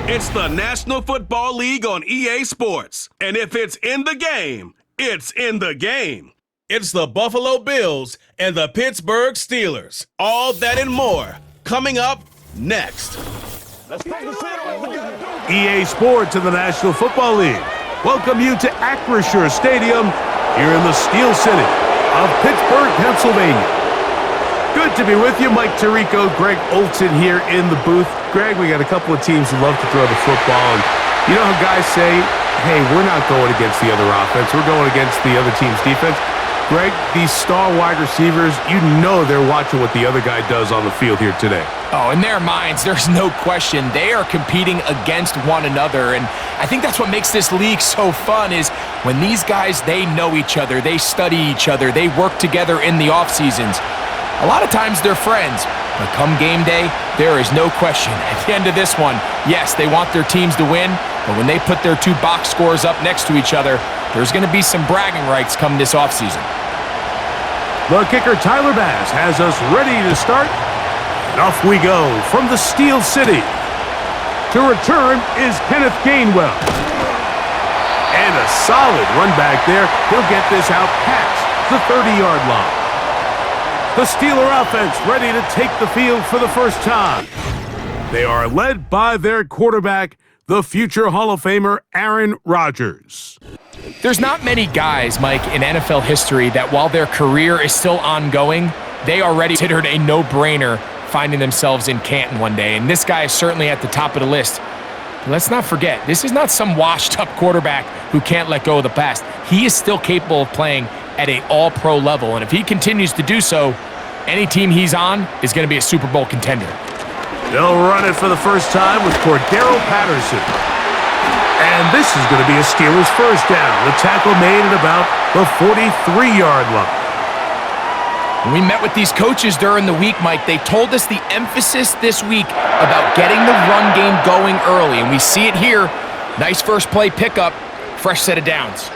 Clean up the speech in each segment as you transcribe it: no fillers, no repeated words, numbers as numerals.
It's the National Football League on EA Sports. And if it's in the game, it's in the game. It's the Buffalo Bills and the Pittsburgh Steelers. All that and more coming up next. EA Sports and the National Football League welcome you to Acrisure Stadium here in the Steel City of Pittsburgh, Pennsylvania. Good to be with you. Mike Tirico, Greg Olson here in the booth. Greg, we got a couple of teams who love to throw the football. And you know how guys say, hey, we're not going against the other offense. We're going against the other team's defense. Greg, these star wide receivers, you know they're watching what the other guy does on the field here today. Oh, in their minds, there's no question. They are competing against one another. And I think that's what makes this league so fun is when these guys, they know each other. They study each other. They work together in the off seasons. A lot of times they're friends, but come game day, there is no question. At the end of this one, yes, they want their teams to win, but when they put their two box scores up next to each other, there's going to be some bragging rights come this offseason. The kicker, Tyler Bass, has us ready to start. And off we go from the Steel City. To return is Kenneth Gainwell. And a solid run back there. He'll get this out past the 30-yard line. The Steeler offense ready to take the field for the first time. They are led by their quarterback, the future Hall of Famer Aaron Rodgers. There's not many guys, Mike, in NFL history that while their career is still ongoing, they already considered a no-brainer finding themselves in Canton one day. And this guy is certainly at the top of the list. But let's not forget, this is not some washed-up quarterback who can't let go of the past. He is still capable of playing at an all-pro level. And if he continues to do so, any team he's on is going to be a Super Bowl contender. They'll run it for the first time with Cordero Patterson. And this is going to be a Steelers first down. The tackle made at about the 43-yard line. When we met with these coaches during the week, Mike, they told us the emphasis this week about getting the run game going early. And we see it here. Nice first play pickup, fresh set of downs.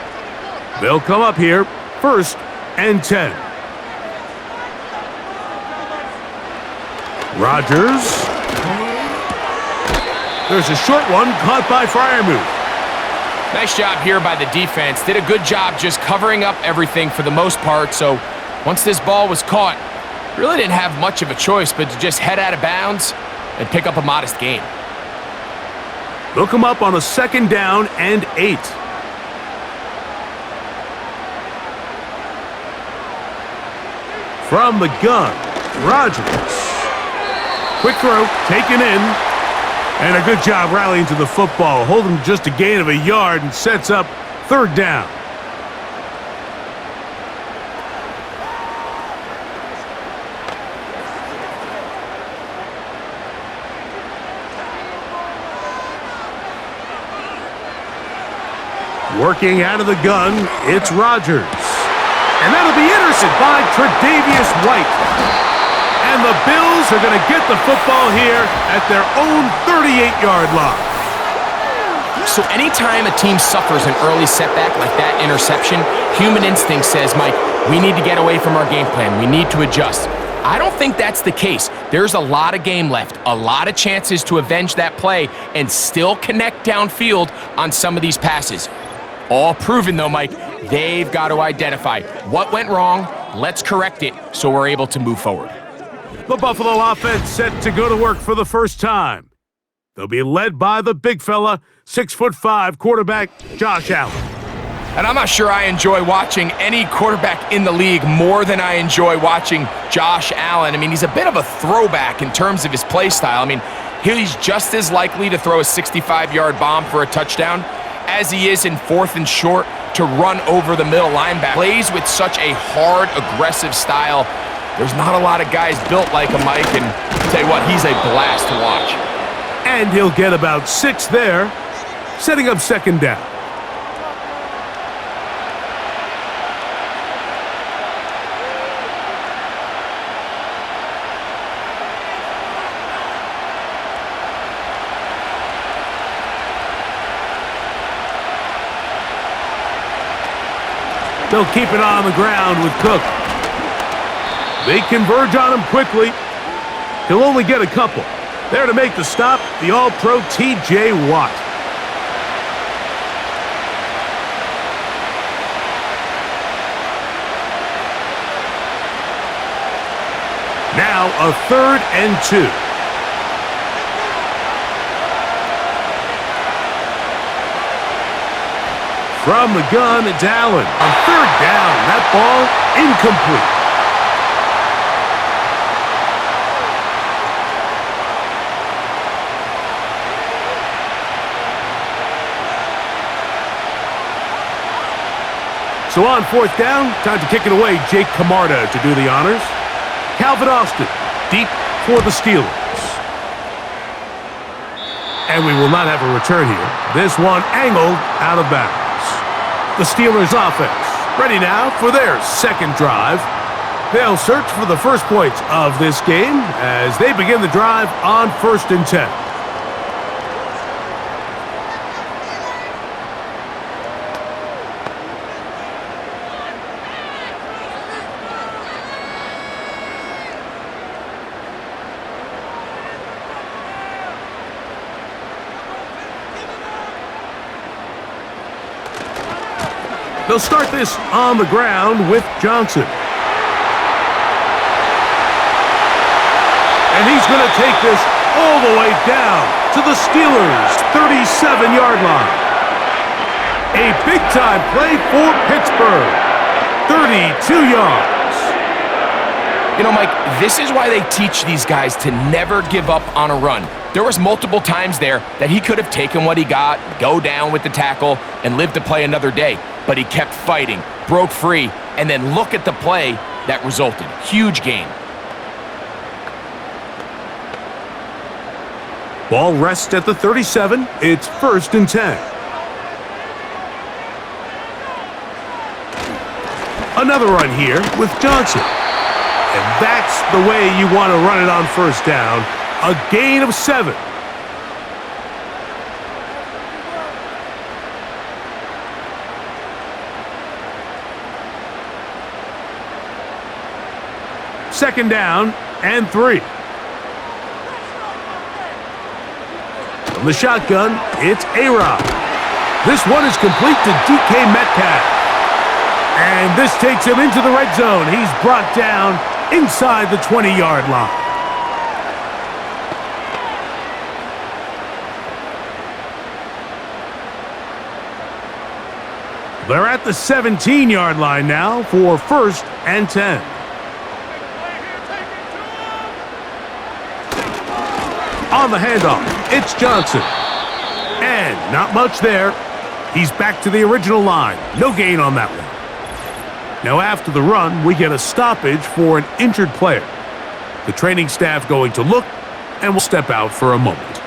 They'll come up here, 1st and 10. Rodgers. There's a short one caught by Freiermuth. Nice job here by the defense. Did a good job just covering up everything for the most part. So once this ball was caught, really didn't have much of a choice but to just head out of bounds and pick up a modest gain. They'll come up on a 2nd down and 8. From the gun, Rodgers. Quick throw, taken in, and a good job rallying to the football, holding just a gain of a yard and sets up 3rd down. Working out of the gun, it's Rodgers. And that'll be intercepted by Tre'Davious White. And the Bills are going to get the football here at their own 38-yard line. So anytime a team suffers an early setback like that interception, human instinct says, Mike, we need to get away from our game plan. We need to adjust. I don't think that's the case. There's a lot of game left, a lot of chances to avenge that play and still connect downfield on some of these passes. All proven, though, Mike, they've got to identify what went wrong, let's correct it so we're able to move forward. The Buffalo offense set to go to work for the first time. They'll be led by the big fella, 6'5" quarterback Josh Allen. And I'm not sure I enjoy watching any quarterback in the league more than I enjoy watching Josh Allen. I mean, he's a bit of a throwback in terms of his play style. I mean, he's just as likely to throw a 65-yard bomb for a touchdown as he is in 4th and short to run over the middle linebacker. Plays with such a hard, aggressive style. There's not a lot of guys built like him, Mike, and I'll tell you what, he's a blast to watch. And he'll get about 6 there, setting up 2nd down. They'll keep it on the ground with Cook. They converge on him quickly. He'll only get a couple. There to make the stop, the All-Pro T.J. Watt. Now a 3rd and 2. From the gun, it's Allen. On 3rd down, that ball incomplete. So on 4th down, time to kick it away. Jake Camarda to do the honors. Calvin Austin, deep for the Steelers. And we will not have a return here. This one angled out of bounds. The Steelers offense ready now for their 2nd drive. They'll search for the first points of this game as they begin the drive on 1st and 10. They'll start this on the ground with Johnson. And he's going to take this all the way down to the Steelers' 37-yard line. A big-time play for Pittsburgh. 32 yards. You know, Mike, this is why they teach these guys to never give up on a run. There was multiple times there that he could have taken what he got, go down with the tackle, and live to play another day. But he kept fighting, broke free, and then look at the play that resulted. Huge gain. Ball rests at the 37. It's 1st and 10. Another run here with Johnson. And that's the way you want to run it on 1st down. A gain of 7. Second down and 3. From the shotgun, it's A-Rod. This one is complete to DK Metcalf. And this takes him into the red zone. He's brought down inside the 20-yard line. They're at the 17-yard line now for 1st and 10. On the handoff, it's Johnson. And not much there. He's back to the original line. No gain on that one. Now after the run, we get a stoppage for an injured player. The training staff going to look and will step out for a moment.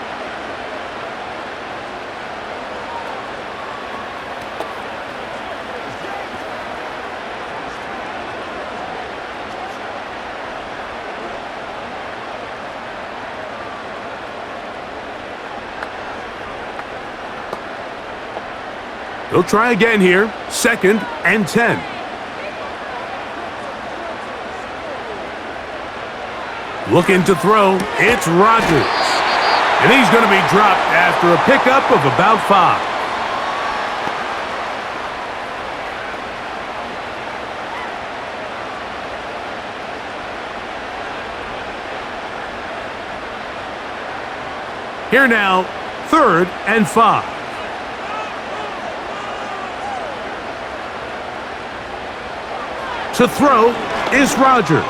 They'll try again here. 2nd and 10. Looking to throw. It's Rodgers. And he's going to be dropped after a pickup of about 5. Here now, 3rd and 5. To throw is Rodgers.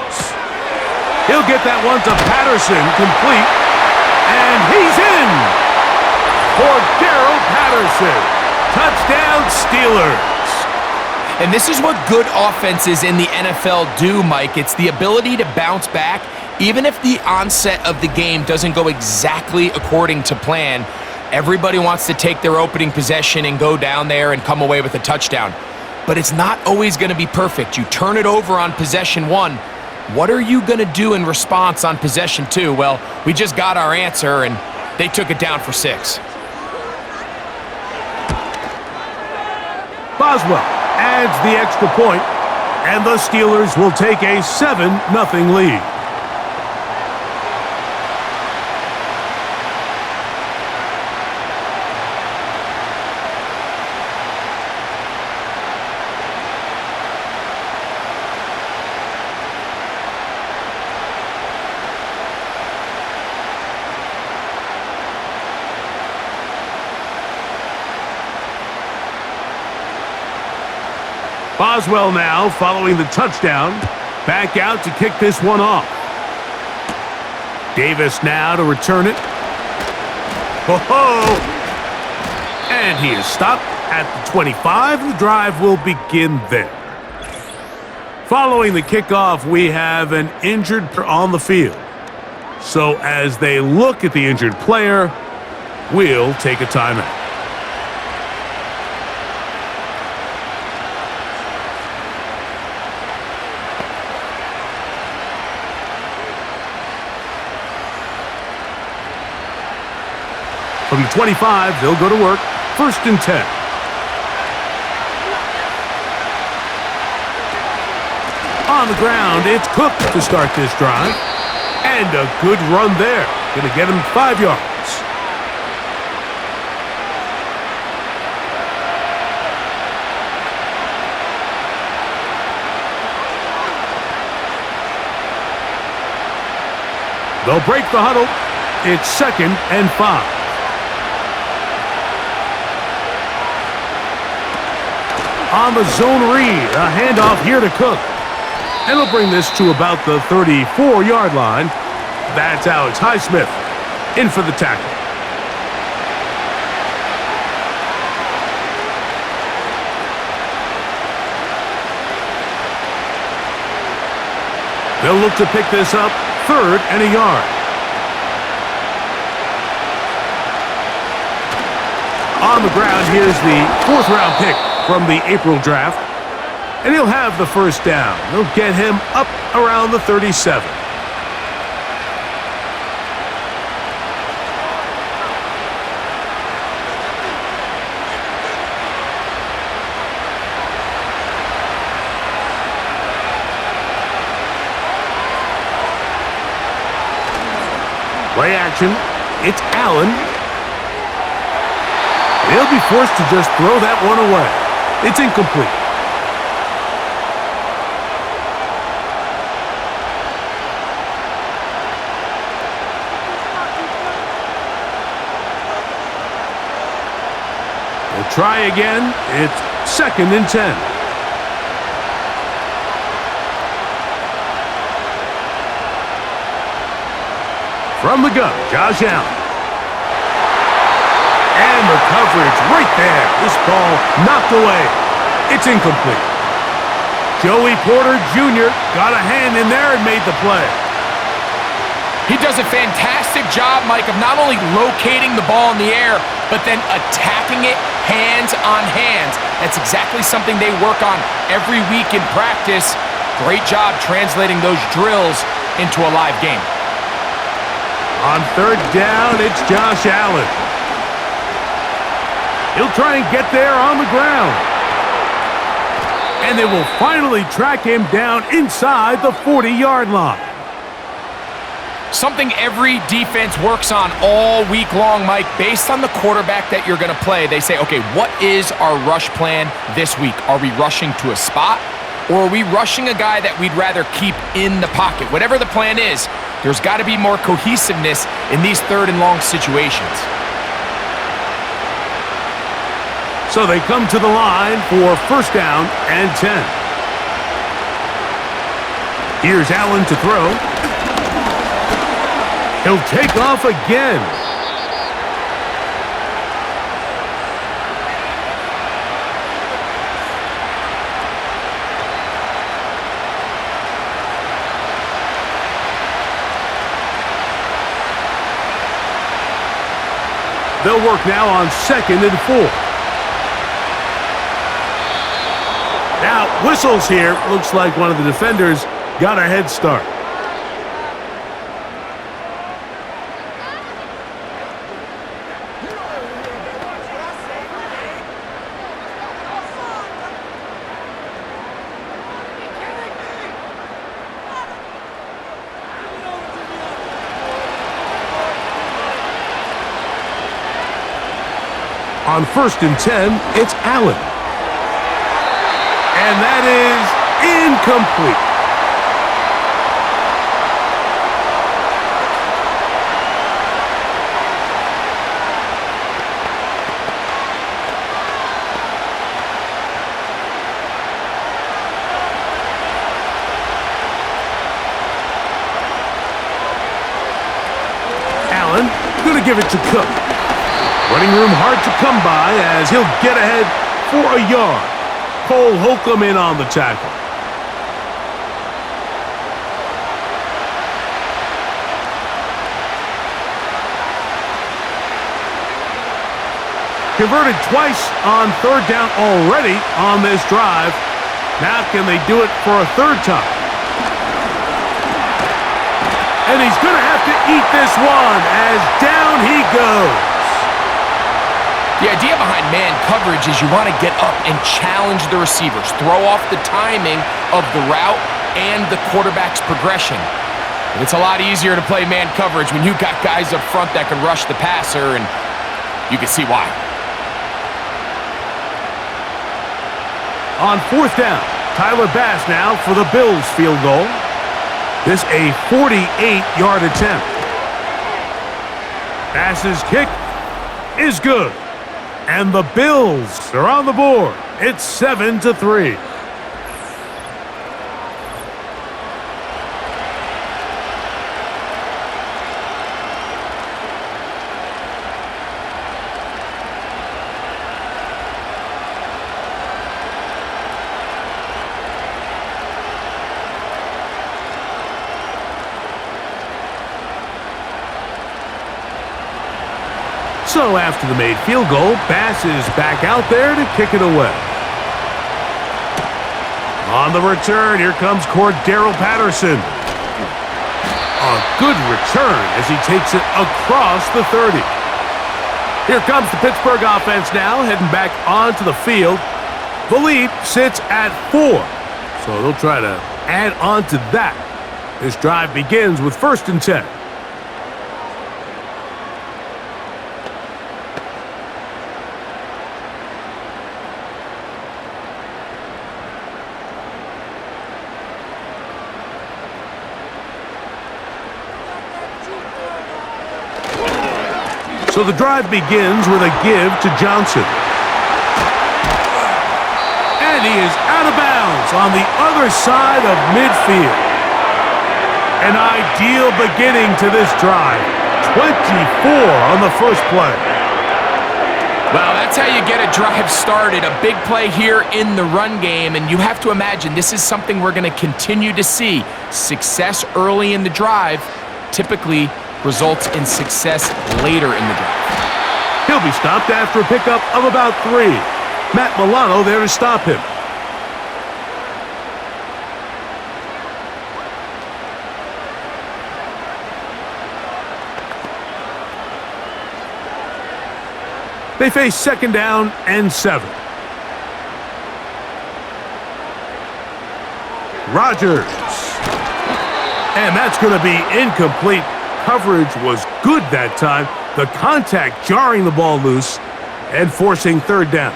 He'll get that one to Patterson, complete. And he's in! For Darrell Patterson. Touchdown, Steelers. And this is what good offenses in the NFL do, Mike. It's the ability to bounce back. Even if the onset of the game doesn't go exactly according to plan, everybody wants to take their opening possession and go down there and come away with a touchdown. But it's not always going to be perfect. You turn it over on possession 1. What are you going to do in response on possession 2? Well, we just got our answer, and they took it down for 6. Boswell adds the extra point, and the Steelers will take a 7-0 lead. Boswell now following the touchdown. Back out to kick this one off. Davis now to return it. Ho-ho! And he is stopped at the 25. The drive will begin there. Following the kickoff, we have an injured player on the field. So as they look at the injured player, we'll take a timeout. From the 25, they'll go to work. 1st and 10. On the ground, it's Cook to start this drive. And a good run there. Going to get him 5 yards. They'll break the huddle. It's 2nd and 5. On the zone read, a handoff here to Cook. And he'll bring this to about the 34-yard line. That's Alex Highsmith in for the tackle. They'll look to pick this up, 3rd and a yard. On the ground, here's the 4th-round pick from the April draft. And he'll have the 1st down. They'll get him up around the 37. Play action. It's Allen. He'll be forced to just throw that one away. It's incomplete. We'll try again. It's 2nd and 10. From the gun, Josh Allen. And the coverage right there. This ball knocked away. It's incomplete. Joey Porter Jr. got a hand in there and made the play. He does a fantastic job, Mike, of not only locating the ball in the air, but then attacking it hands on hands. That's exactly something they work on every week in practice. Great job translating those drills into a live game. On 3rd down, it's Josh Allen. He'll try and get there on the ground. And they will finally track him down inside the 40-yard line. Something every defense works on all week long, Mike, based on the quarterback that you're going to play. They say, okay, what is our rush plan this week? Are we rushing to a spot, or are we rushing a guy that we'd rather keep in the pocket? Whatever the plan is, there's got to be more cohesiveness in these 3rd and long situations. So they come to the line for 1st down and 10. Here's Allen to throw. He'll take off again. They'll work now on 2nd and 4. Now, whistles here. Looks like one of the defenders got a head start. On 1st and 10, it's Allen. And that is incomplete. give it to Cook. Running room hard to come by as he'll get ahead for a yard. Cole Holcomb in on the tackle. Converted twice on third down already on this drive. Now can they do it for a third time? And he's going to have to eat this one as down he goes. The idea behind man coverage is you want to get up and challenge the receivers, throw off the timing of the route and the quarterback's progression. But it's a lot easier to play man coverage when you've got guys up front that can rush the passer, and you can see why. On fourth down, Tyler Bass now for the Bills field goal. This a 48-yard attempt. Bass's kick is good. And the Bills are on the board. It's 7-3. So after the made field goal, Bass is back out there to kick it away. On the return, here comes Cordero Patterson. A good return as he takes it across the 30. Here comes the Pittsburgh offense now, heading back onto the field. The lead sits at 4, so they'll try to add on to that. This drive begins with 1st and 10. So the drive begins with a give to Johnson. And he is out of bounds on the other side of midfield. An ideal beginning to this drive. 24 on the first play. Well, that's how you get a drive started. A big play here in the run game, and you have to imagine this is something we're going to continue to see. Success early in the drive typically results in success later in the drive. He'll be stopped after a pickup of about 3. Matt Milano there to stop him. They face 2nd down and 7. Rodgers. And that's going to be incomplete. Coverage was good that time. The contact jarring the ball loose and forcing 3rd down.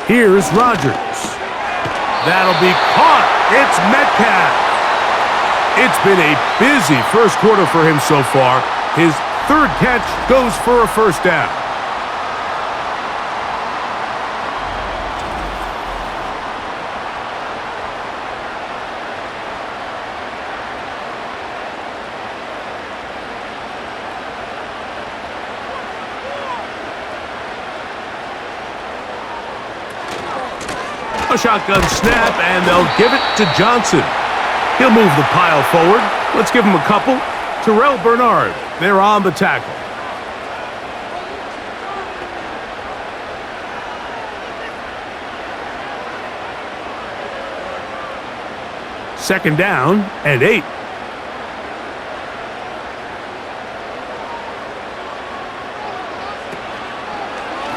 Here's Rodgers. That'll be caught. It's Metcalf. It's been a busy first quarter for him so far. His 3rd catch goes for a 1st down. A shotgun snap, and they'll give it to Johnson. He'll move the pile forward. Let's give him a couple. Terrell Bernard, they're on the tackle. Second down and 8.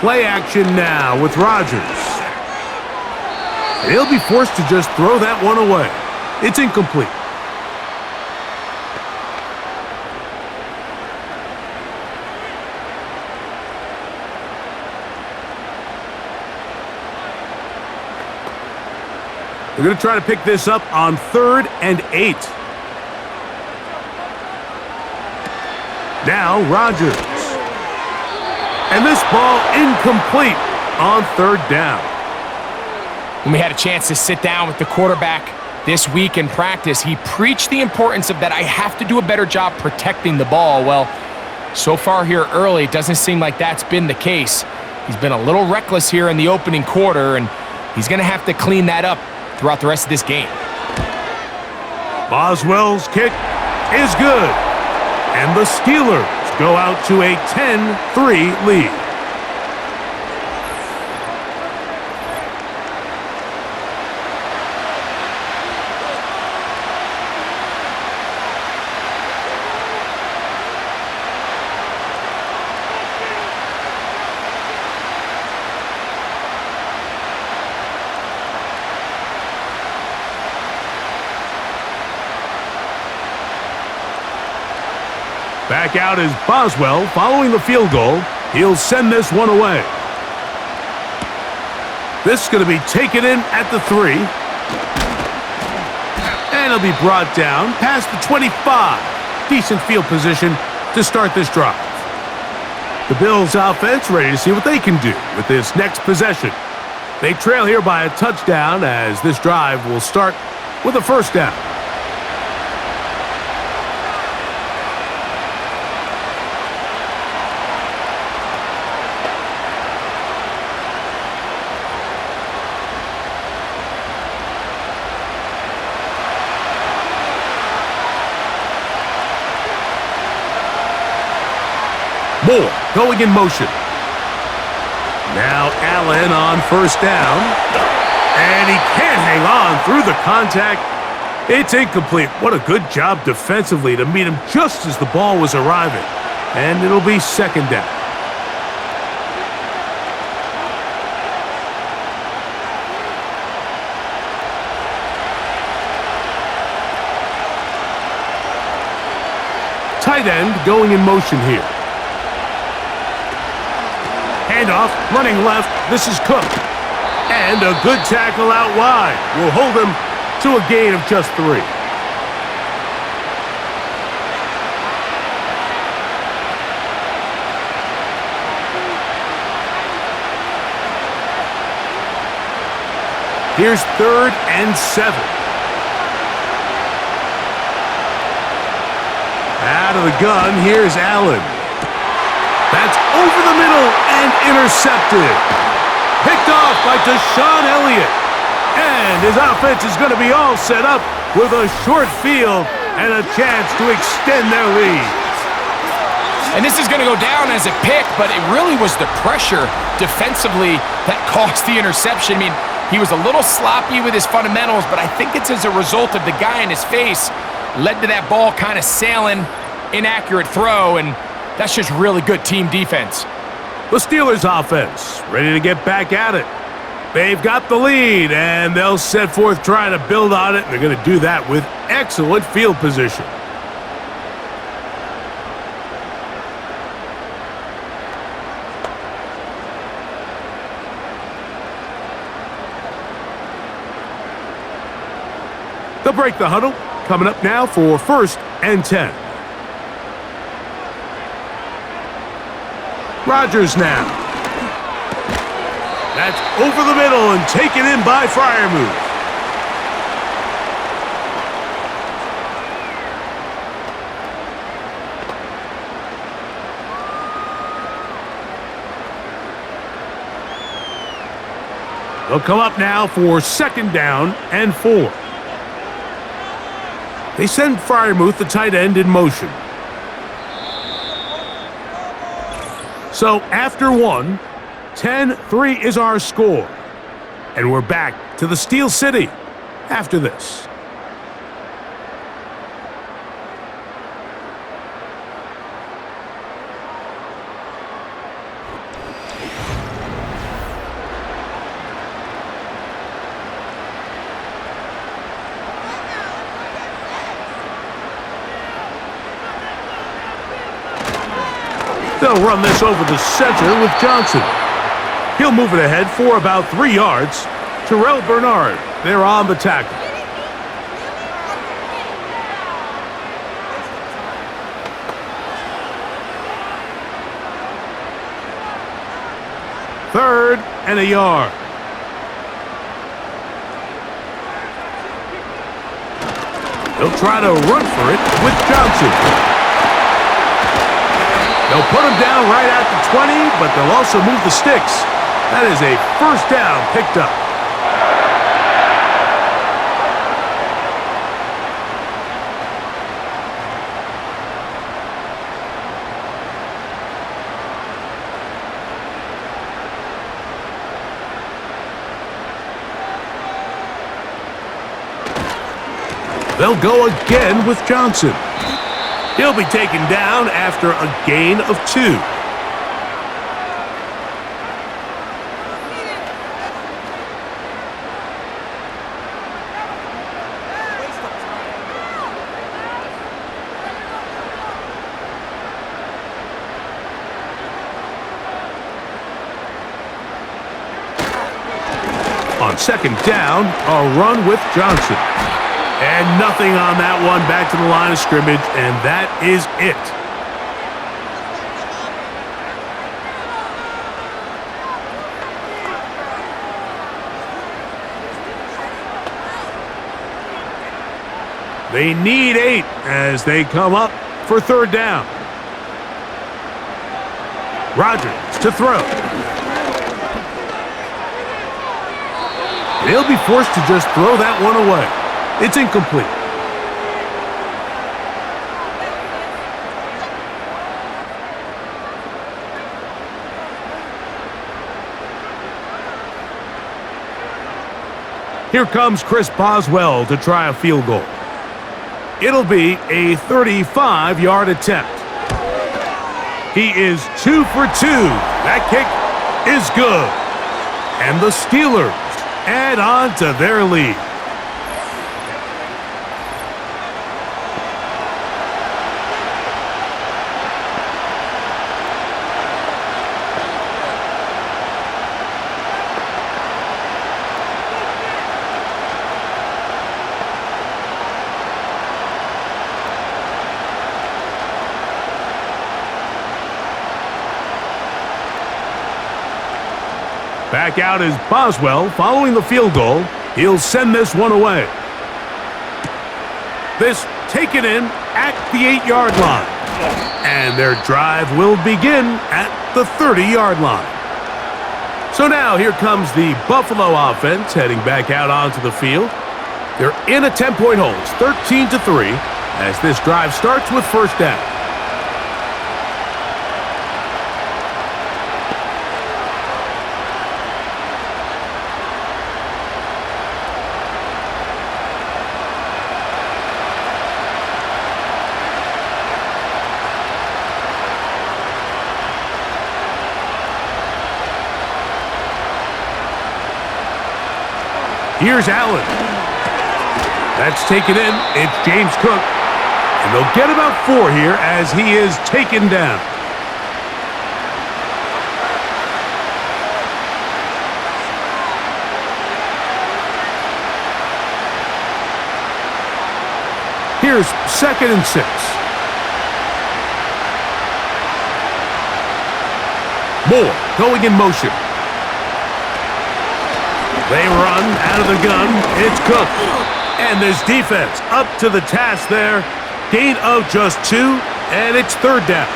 Play action now with Rodgers. And he'll be forced to just throw that one away. It's incomplete. They're going to try to pick this up on 3rd and 8. Now Rodgers. And this ball incomplete on third down. When we had a chance to sit down with the quarterback this week in practice, he preached the importance of that I have to do a better job protecting the ball. Well, so far here early, it doesn't seem like that's been the case. He's been a little reckless here in the opening quarter, and he's going to have to clean that up throughout the rest of this game. Boswell's kick is good, and the Steelers go out to a 10-3 lead. Back out is Boswell following the field goal. He'll send this one away. This is going to be taken in at the 3. And it'll be brought down past the 25. Decent field position to start this drive. The Bills offense ready to see what they can do with this next possession. They trail here by a touchdown as this drive will start with a first down. Moore going in motion. Now Allen on first down. And he can't hang on through the contact. It's incomplete. What a good job defensively to meet him just as the ball was arriving. And it'll be second down. Tight end going in motion here. Handoff, running left, this is Cook. And a good tackle out wide will hold him to a gain of just 3. Here's 3rd and 7. Out of the gun, here's Allen. That's over the middle and intercepted. Picked off by Deshaun Elliott. And his offense is going to be all set up with a short field and a chance to extend their lead. And this is going to go down as a pick, but it really was the pressure defensively that caused the interception. I mean, he was a little sloppy with his fundamentals, but I think it's as a result of the guy in his face led to that ball kind of sailing, inaccurate throw, and that's just really good team defense. The Steelers offense ready to get back at it. They've got the lead, and they'll set forth trying to build on it. They're going to do that with excellent field position. They'll break the huddle. Coming up now for 1st and 10. Rodgers now. That's over the middle and taken in by Freiermuth. They'll come up now for 2nd down and 4. They send Freiermuth, the tight end, in motion. So after 1, 10-3 is our score. And we're back to the Steel City after this. They'll run this over the center with Johnson. He'll move it ahead for about 3 yards. Terrell Bernard, they're on the tackle. and a yard. They'll try to run for it with Johnson. They'll put him down right at the 20, but they'll also move the sticks. That is a first down picked up. They'll go again with Johnson. He'll be taken down after a gain of 2. On second down, a run with Johnson. And nothing on that one, back to the line of scrimmage, and that is it. They need 8 as they come up for third down. Rodgers to throw. They'll be forced to just throw that one away. It's incomplete. Here comes Chris Boswell to try a field goal. It'll be a 35-yard attempt. He is 2 for 2. That kick is good. And the Steelers add on to their lead. Back out is Boswell following the field goal. He'll send this one away. This taken in at the 8-yard line. And their drive will begin at the 30-yard line. So now here comes the Buffalo offense heading back out onto the field. They're in a 10-point hold, 13-3, as this drive starts with first down. Here's Allen. That's taken in. It's James Cook. And they'll get about 4 here as he is taken down. Here's 2nd and 6. Moore going in motion. They run out of the gun. It's Cook. And this defense up to the task there. Gain of just 2, and it's third down.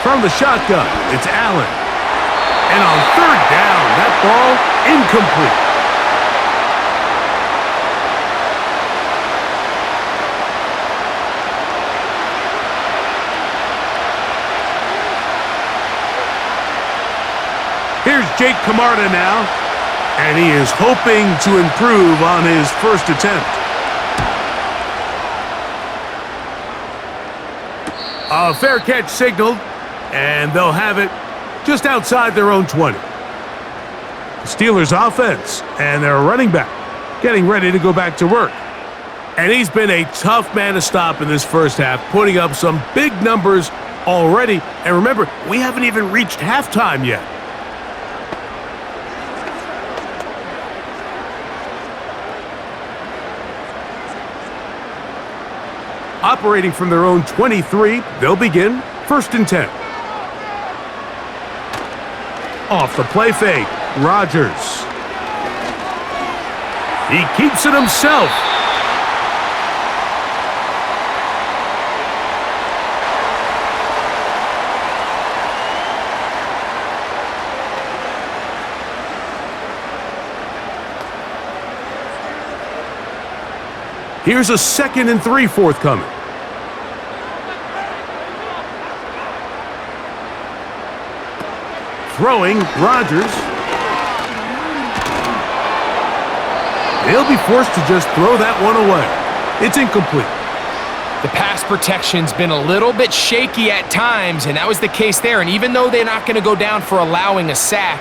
From the shotgun, it's Allen. And on third down, that ball incomplete. Here's Jake Camarda now, and he is hoping to improve on his first attempt. A fair catch signaled. And they'll have it just outside their own 20. The Steelers offense and their running back getting ready to go back to work. And he's been a tough man to stop in this first half, putting up some big numbers already. And remember, we haven't even reached halftime yet. Operating from their own 23, they'll begin 1st and 10. Off the play fake, Rodgers. He keeps it himself. Here's a 2nd and 3 forthcoming. Throwing, Rodgers. He'll be forced to just throw that one away. It's incomplete. The pass protection's been a little bit shaky at times, and that was the case there. And even though they're not going to go down for allowing a sack,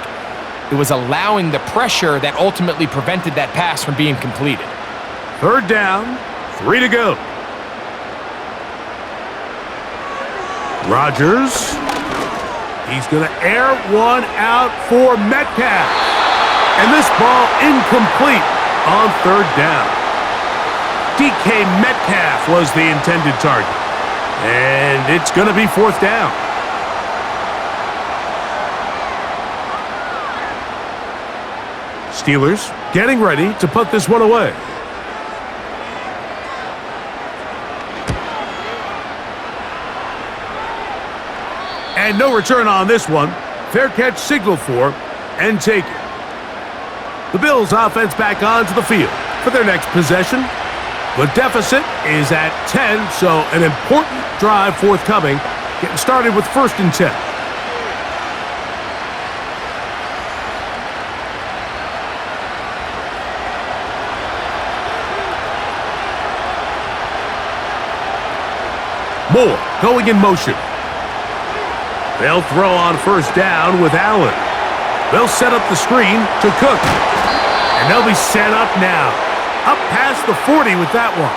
it was allowing the pressure that ultimately prevented that pass from being completed. 3rd down, 3 to go. Rodgers. He's going to air one out for Metcalf. And this ball incomplete on 3rd down. DK Metcalf was the intended target. And it's going to be 4th down. Steelers getting ready to put this one away. And no return on this one. Fair catch signaled for and taken. The Bills offense back onto the field for their next possession. The deficit is at 10, so an important drive forthcoming. Getting started with 1st and 10. Moore going in motion. They'll throw on 1st down with Allen. They'll set up the screen to Cook. And they'll be set up now. Up past the 40 with that one.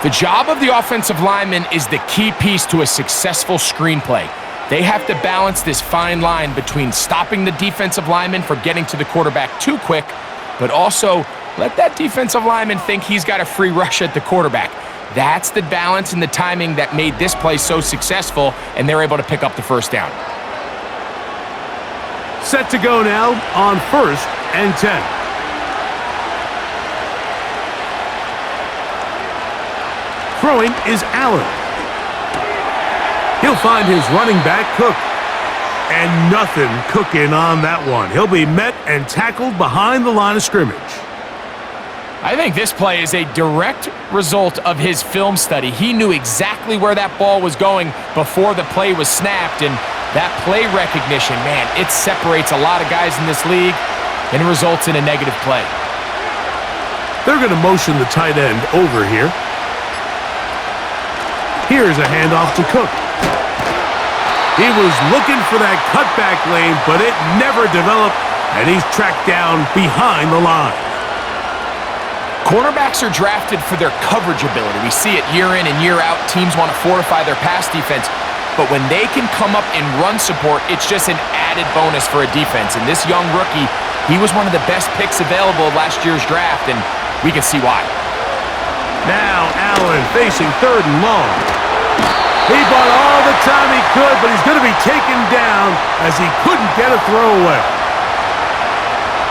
The job of the offensive lineman is the key piece to a successful screenplay. They have to balance this fine line between stopping the defensive lineman from getting to the quarterback too quick, but also let that defensive lineman think he's got a free rush at the quarterback. That's the balance and the timing that made this play so successful, and they're able to pick up the 1st down. Set to go now on 1st and 10. Throwing is Allen. He'll find his running back, Cook. And nothing cooking on that one. He'll be met and tackled behind the line of scrimmage. I think this play is a direct result of his film study. He knew exactly where that ball was going before the play was snapped, and that play recognition, man, it separates a lot of guys in this league and results in a negative play. They're going to motion the tight end over here. Here's a handoff to Cook. He was looking for that cutback lane, but it never developed, and he's tracked down behind the line. Cornerbacks are drafted for their coverage ability. We see it year in and year out. Teams want to fortify their pass defense. But when they can come up in run support, it's just an added bonus for a defense. And this young rookie, he was one of the best picks available last year's draft, and we can see why. Now Allen facing 3rd and long. He bought all the time he could, but he's going to be taken down as he couldn't get a throwaway.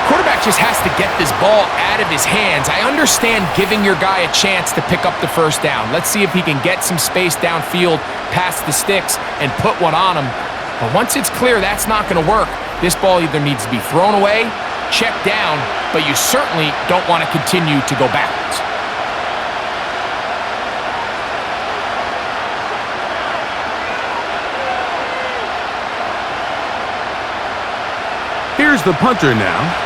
Quarterback just has to get this ball out of his hands. I understand giving your guy a chance to pick up the 1st down. Let's see if he can get some space downfield past the sticks and put one on him. But once it's clear that's not going to work, this ball either needs to be thrown away, checked down, but you certainly don't want to continue to go backwards. Here's the punter now,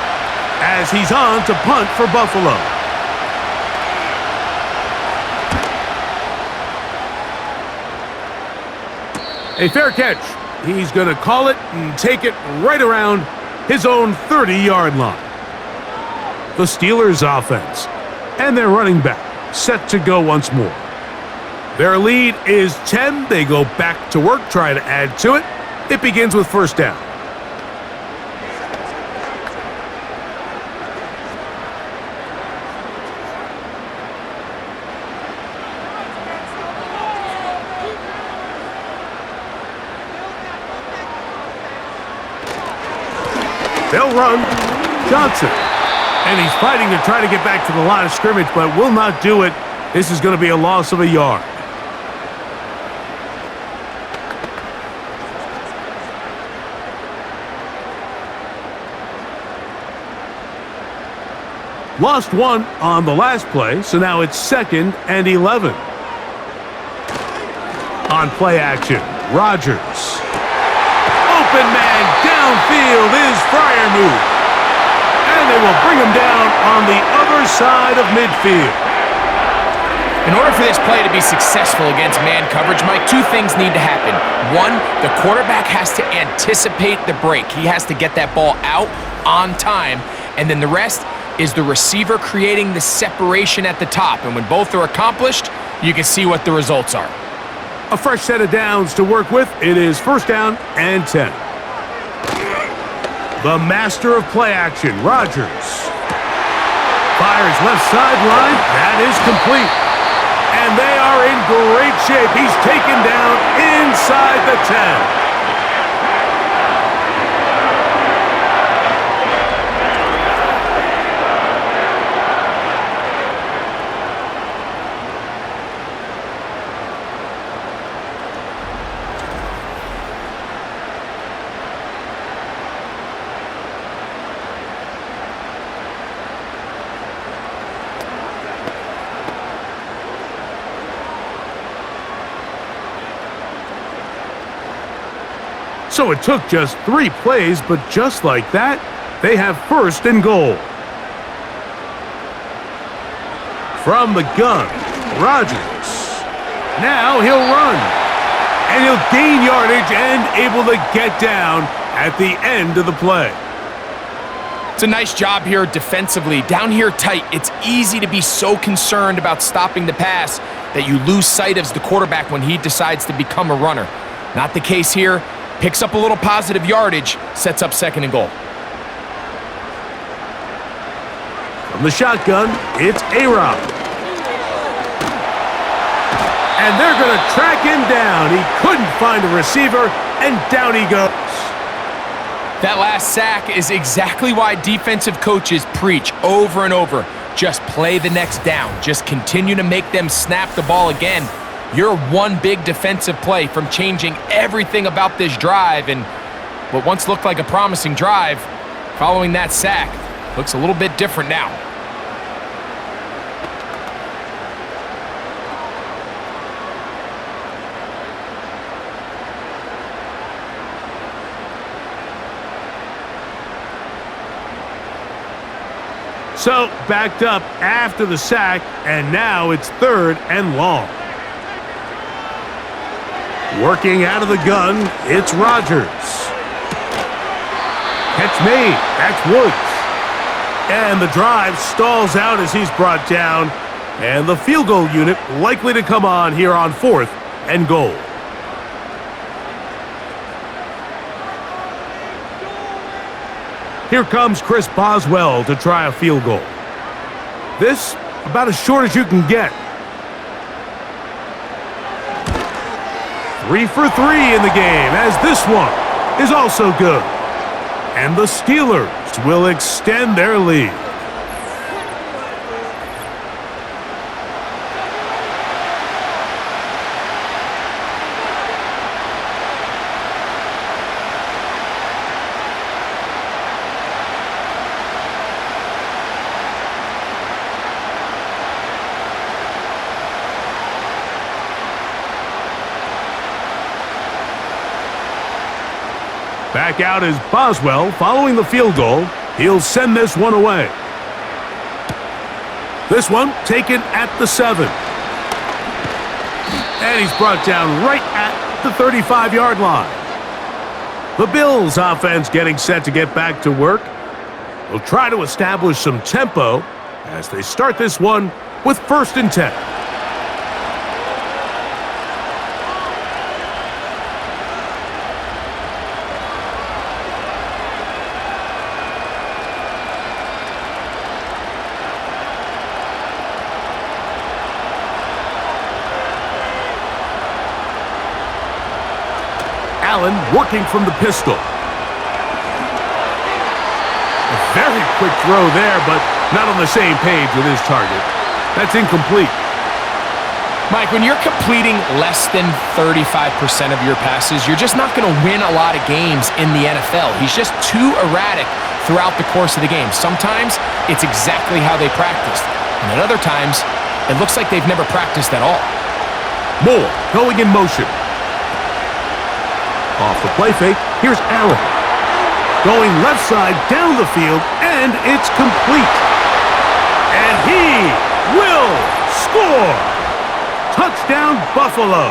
as he's on to punt for Buffalo. A fair catch. He's going to call it and take it right around his own 30-yard line. The Steelers offense and their running back set to go once more. Their lead is 10. They go back to work, trying to add to it. It begins with first down. They'll run. Johnson. And he's fighting to try to get back to the line of scrimmage, but will not do it. This is going to be a loss of a yard. Lost one on the last play, so now it's 2nd and 11. On play action, Rodgers. Open man downfield is Freiermuth. And they will bring him down on the other side of midfield. In order for this play to be successful against man coverage, Mike, two things need to happen. One, the quarterback has to anticipate the break. He has to get that ball out on time. And then the rest is the receiver creating the separation at the top. And when both are accomplished, you can see what the results are. A fresh set of downs to work with. It is first down and 10. The master of play action, Rodgers. Fires left sideline. That is complete. And they are in great shape. He's taken down inside the 10. So it took just 3 plays, but just like that, they have first and goal. From the gun, Rodgers. Now he'll run. And he'll gain yardage and able to get down at the end of the play. It's a nice job here defensively. Down here tight, it's easy to be so concerned about stopping the pass that you lose sight of the quarterback when he decides to become a runner. Not the case here. Picks up a little positive yardage, sets up 2nd and goal. From the shotgun, it's A-Rod. And they're going to track him down. He couldn't find a receiver, and down he goes. That last sack is exactly why defensive coaches preach over and over. Just play the next down. Just continue to make them snap the ball again. You're one big defensive play from changing everything about this drive, and what once looked like a promising drive, following that sack, looks a little bit different now. So, backed up after the sack, and now it's 3rd and long. Working out of the gun, it's Rodgers. Catch made. That's Woods. And the drive stalls out as he's brought down. And the field goal unit likely to come on here on 4th and goal. Here comes Chris Boswell to try a field goal. This about as short as you can get. 3 for 3 in the game, as this one is also good. And the Steelers will extend their lead. Back out is Boswell following the field goal. He'll send this one away. This one taken at the 7. And he's brought down right at the 35-yard line. The Bills offense getting set to get back to work. Will try to establish some tempo as they start this one with 1st and 10. Allen working from the pistol. A very quick throw there, but not on the same page with his target. That's incomplete. Mike, when you're completing less than 35% of your passes, you're just not going to win a lot of games in the NFL. He's just too erratic throughout the course of the game. Sometimes it's exactly how they practiced, and at other times, it looks like they've never practiced at all. Moore going in motion. Off the play fake, here's Allen. Going left side down the field, and it's complete. And he will score! Touchdown, Buffalo!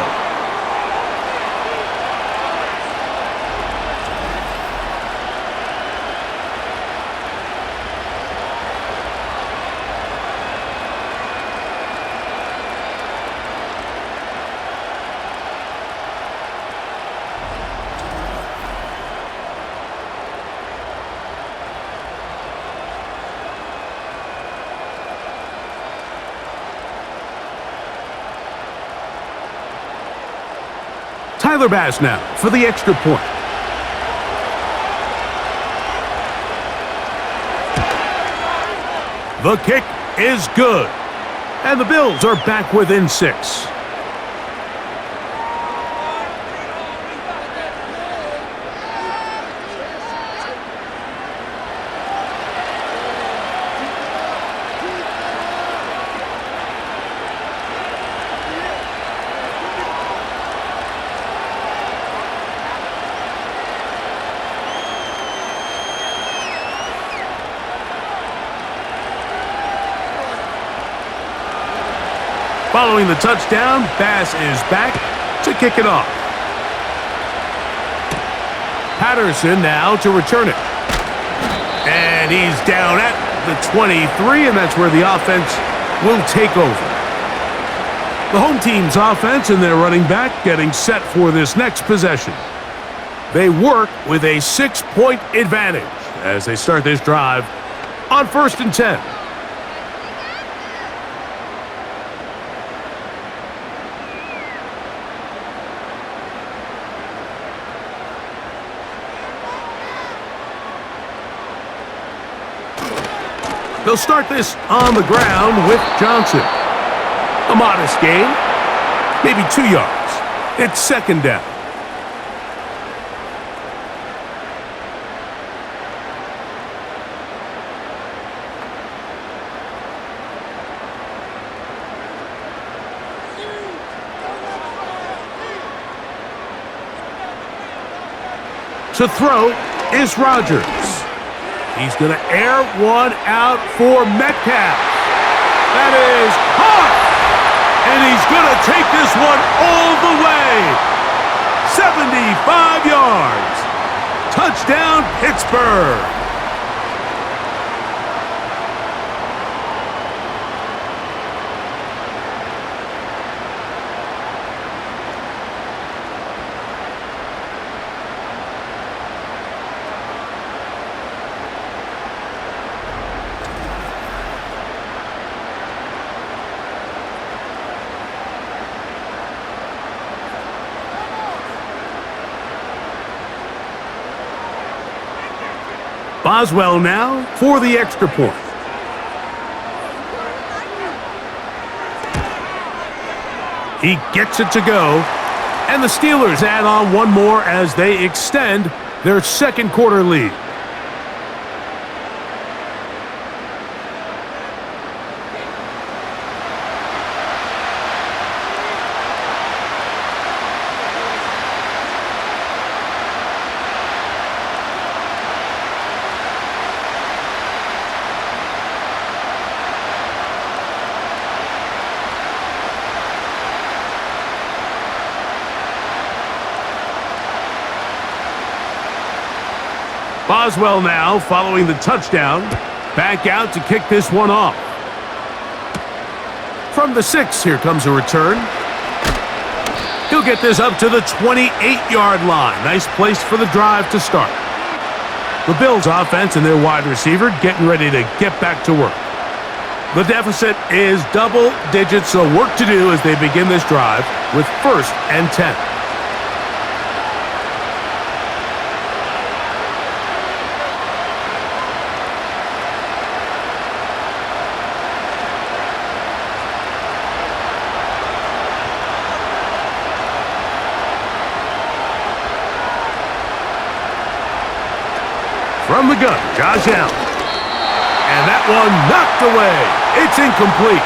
Tyler Bass now for the extra point. The kick is good. And the Bills are back within 6. Following the touchdown, Bass is back to kick it off. Patterson now to return it. And he's down at the 23, and that's where the offense will take over. The home team's offense and their running back getting set for this next possession. They work with a 6-point advantage as they start this drive on 1st and 10. They'll start this on the ground with Johnson. A modest gain, maybe 2 yards. It's 2nd down. To throw is Rodgers. He's going to air one out for Metcalf. That is caught! And he's going to take this one all the way. 75 yards. Touchdown, Pittsburgh. Boswell now for the extra point. He gets it to go, and the Steelers add on one more as they extend their 2nd quarter lead. Boswell now following the touchdown. Back out to kick this one off. From the 6, here comes a return. He'll get this up to the 28-yard line. Nice place for the drive to start. The Bills offense and their wide receiver getting ready to get back to work. The deficit is double digits, so work to do as they begin this drive with 1st and 10. from the gun, Josh Allen. And that one knocked away. It's incomplete.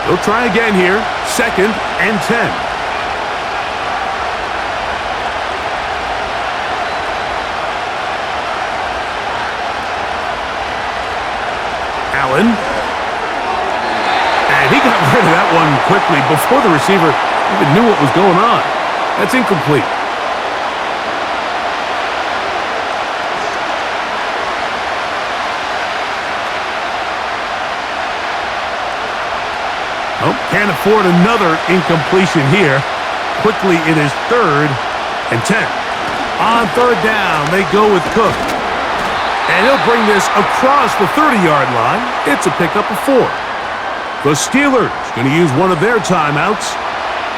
He'll try again here. 2nd and 10. Allen. And he got rid of that one quickly before the receiver even knew what was going on. That's incomplete. Oh, can't afford another incompletion here. Quickly it is 3rd and 10. On 3rd down, they go with Cook. And he'll bring this across the 30-yard line. It's a pickup of 4. The Steelers going to use one of their timeouts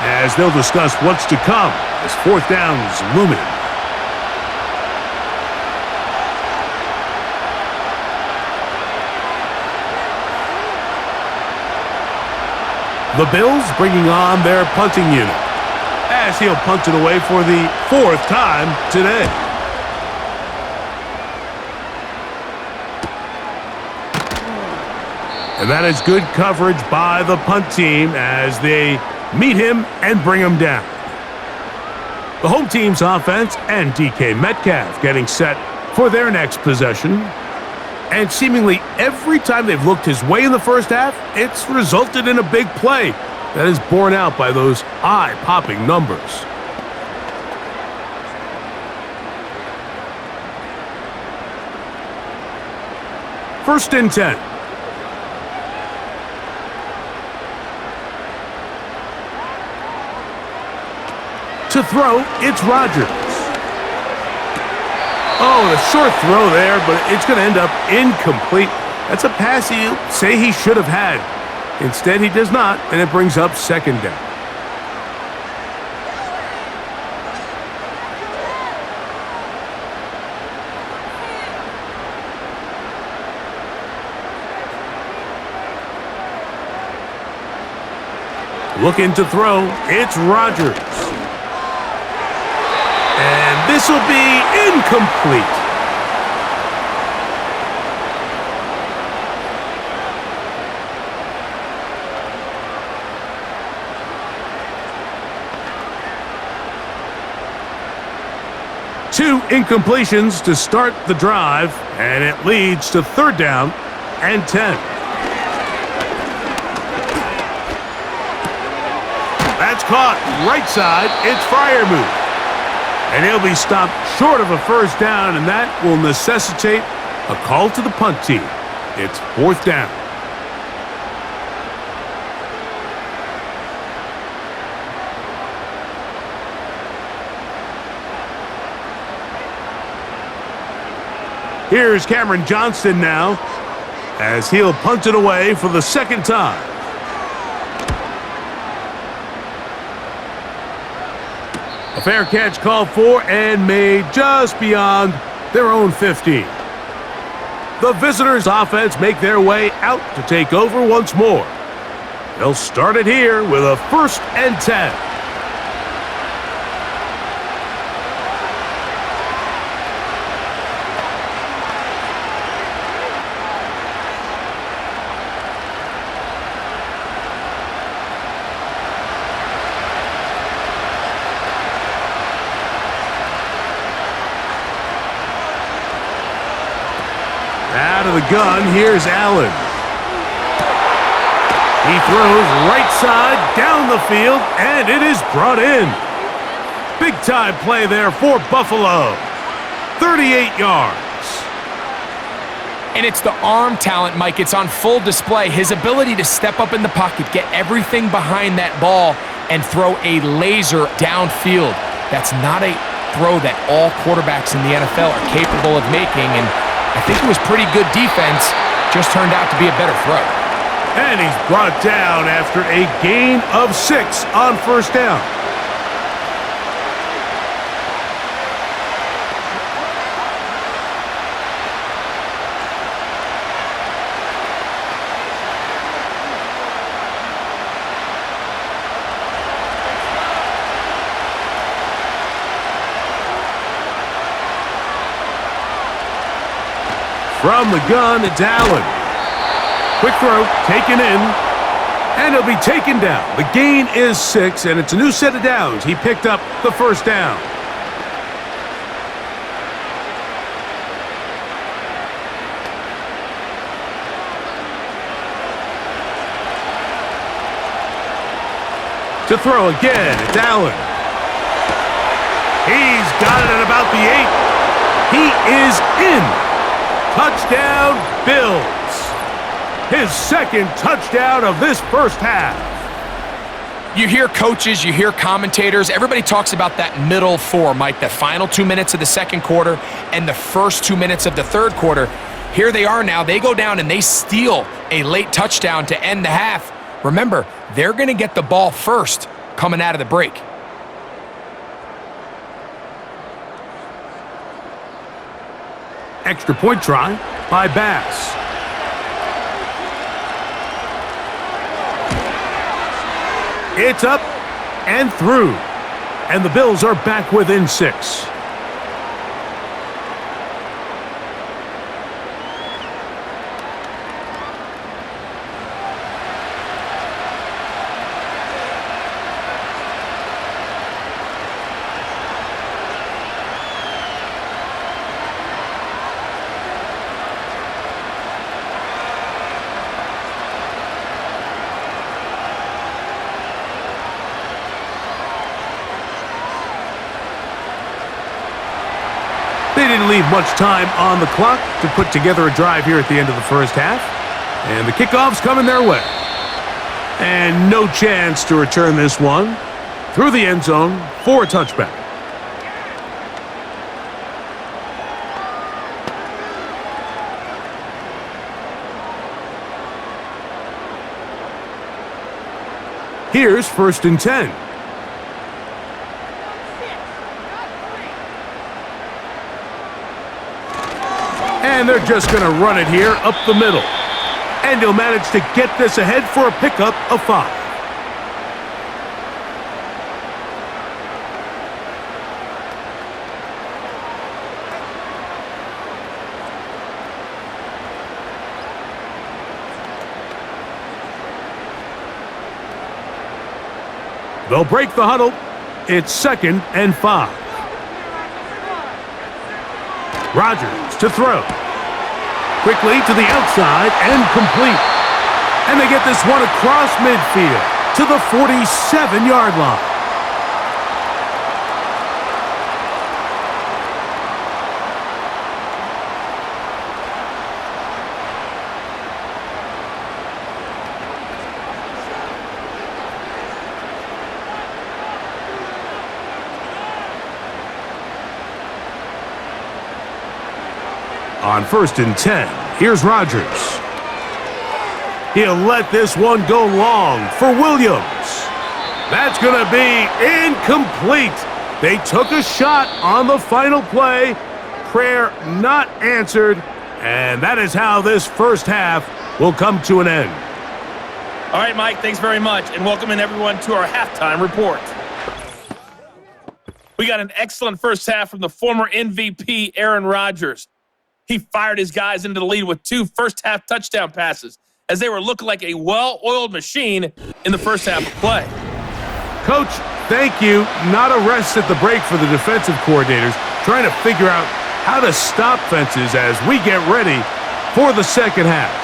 as they'll discuss what's to come as 4th down is looming. The Bills bringing on their punting unit as he'll punt it away for the 4th time today. And that is good coverage by the punt team as they meet him and bring him down. The home team's offense and DK Metcalf getting set for their next possession. And seemingly every time they've looked his way in the first half, it's resulted in a big play that is borne out by those eye-popping numbers. First and 10. To throw, it's Rodgers. Oh, a short throw there, but it's going to end up incomplete. That's a pass he'll say he should have had. Instead, he does not, and it brings up 2nd down. Looking to throw, it's Rodgers. And this will be incomplete. Two incompletions to start the drive, and it leads to 3rd down and 10. That's caught right side. It's Freiermuth. And he'll be stopped short of a 1st down, and that will necessitate a call to the punt team. It's 4th down. Here's Cameron Johnston now as he'll punt it away for the 2nd time. A fair catch called for and made just beyond their own 15. The visitors' offense make their way out to take over once more. They'll start it here with a 1st and 10. Out of the gun, here's Allen. He throws right side down the field, and it is brought in. Big-time play there for Buffalo. 38 yards. And it's the arm talent, Mike. It's on full display. His ability to step up in the pocket, get everything behind that ball, and throw a laser downfield. That's not a throw that all quarterbacks in the NFL are capable of making, and I think it was pretty good defense, just turned out to be a better throw. And he's brought down after a gain of 6 on 1st down. From the gun, it's Allen. Quick throw, taken in, and he'll be taken down. The gain is 6, and it's a new set of downs. He picked up the first down. To throw again, it's Allen. He's got it at about the 8. He is in. Touchdown, Bills. His second touchdown of this first half. You hear coaches, you hear commentators, everybody talks about that middle 4, Mike, the final 2 minutes of the second quarter and the first 2 minutes of the third quarter. Here they are now. They go down and they steal a late touchdown to end the half. Remember, they're going to get the ball first coming out of the break. Extra point try by Bass. It's up and through. And the Bills are back within 6. They didn't leave much time on the clock to put together a drive here at the end of the first half. And the kickoff's coming their way. And no chance to return this one through the end zone for a touchback. Here's 1st and 10. And they're just going to run it here up the middle. And he'll manage to get this ahead for a pickup of 5. They'll break the huddle. It's 2nd and 5. Rodgers to throw. Quickly to the outside and complete. And they get this one across midfield to the 47-yard line. On 1st and 10, here's Rodgers. He'll let this one go long for Williams. That's going to be incomplete. They took a shot on the final play. Prayer not answered. And that is how this first half will come to an end. All right, Mike, thanks very much. And welcoming everyone to our halftime report. We got an excellent first half from the former MVP, Aaron Rodgers. He fired his guys into the lead with 2 first-half touchdown passes as they were looking like a well-oiled machine in the first half of play. Coach, thank you. Not a rest at the break for the defensive coordinators, trying to figure out how to stop fences as we get ready for the second half.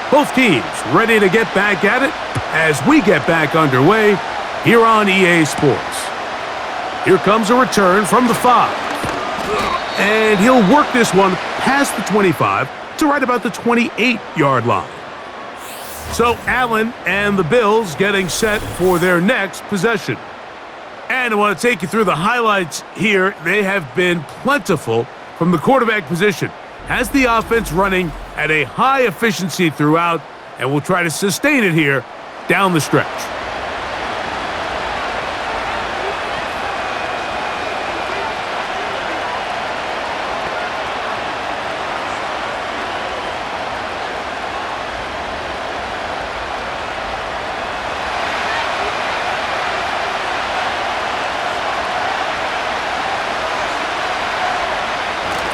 Both teams ready to get back at it as we get back underway here on EA Sports. Here comes a return from the 5. And he'll work this one past the 25 to right about the 28-yard line. So Allen and the Bills getting set for their next possession. And I want to take you through the highlights here. They have been plentiful from the quarterback position. Has the offense running at a high efficiency throughout, and will try to sustain it here down the stretch.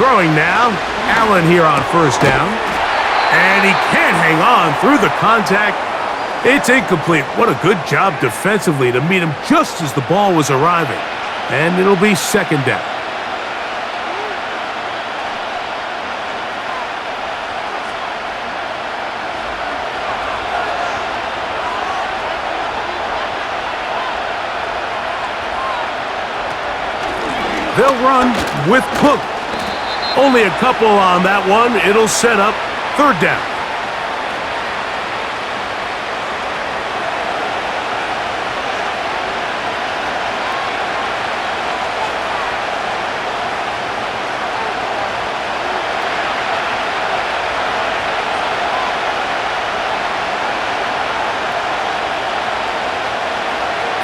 Throwing now. Allen here on first down. And he can't hang on through the contact. It's incomplete. What a good job defensively to meet him just as the ball was arriving. And it'll be second down. They'll run with Cook. Only a couple on that one. It'll set up third down.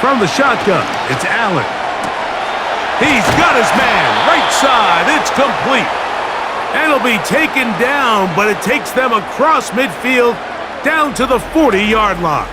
From the shotgun, it's Allen. He's got his man, right side, it's complete. And it'll be taken down, but it takes them across midfield down to the 40-yard line.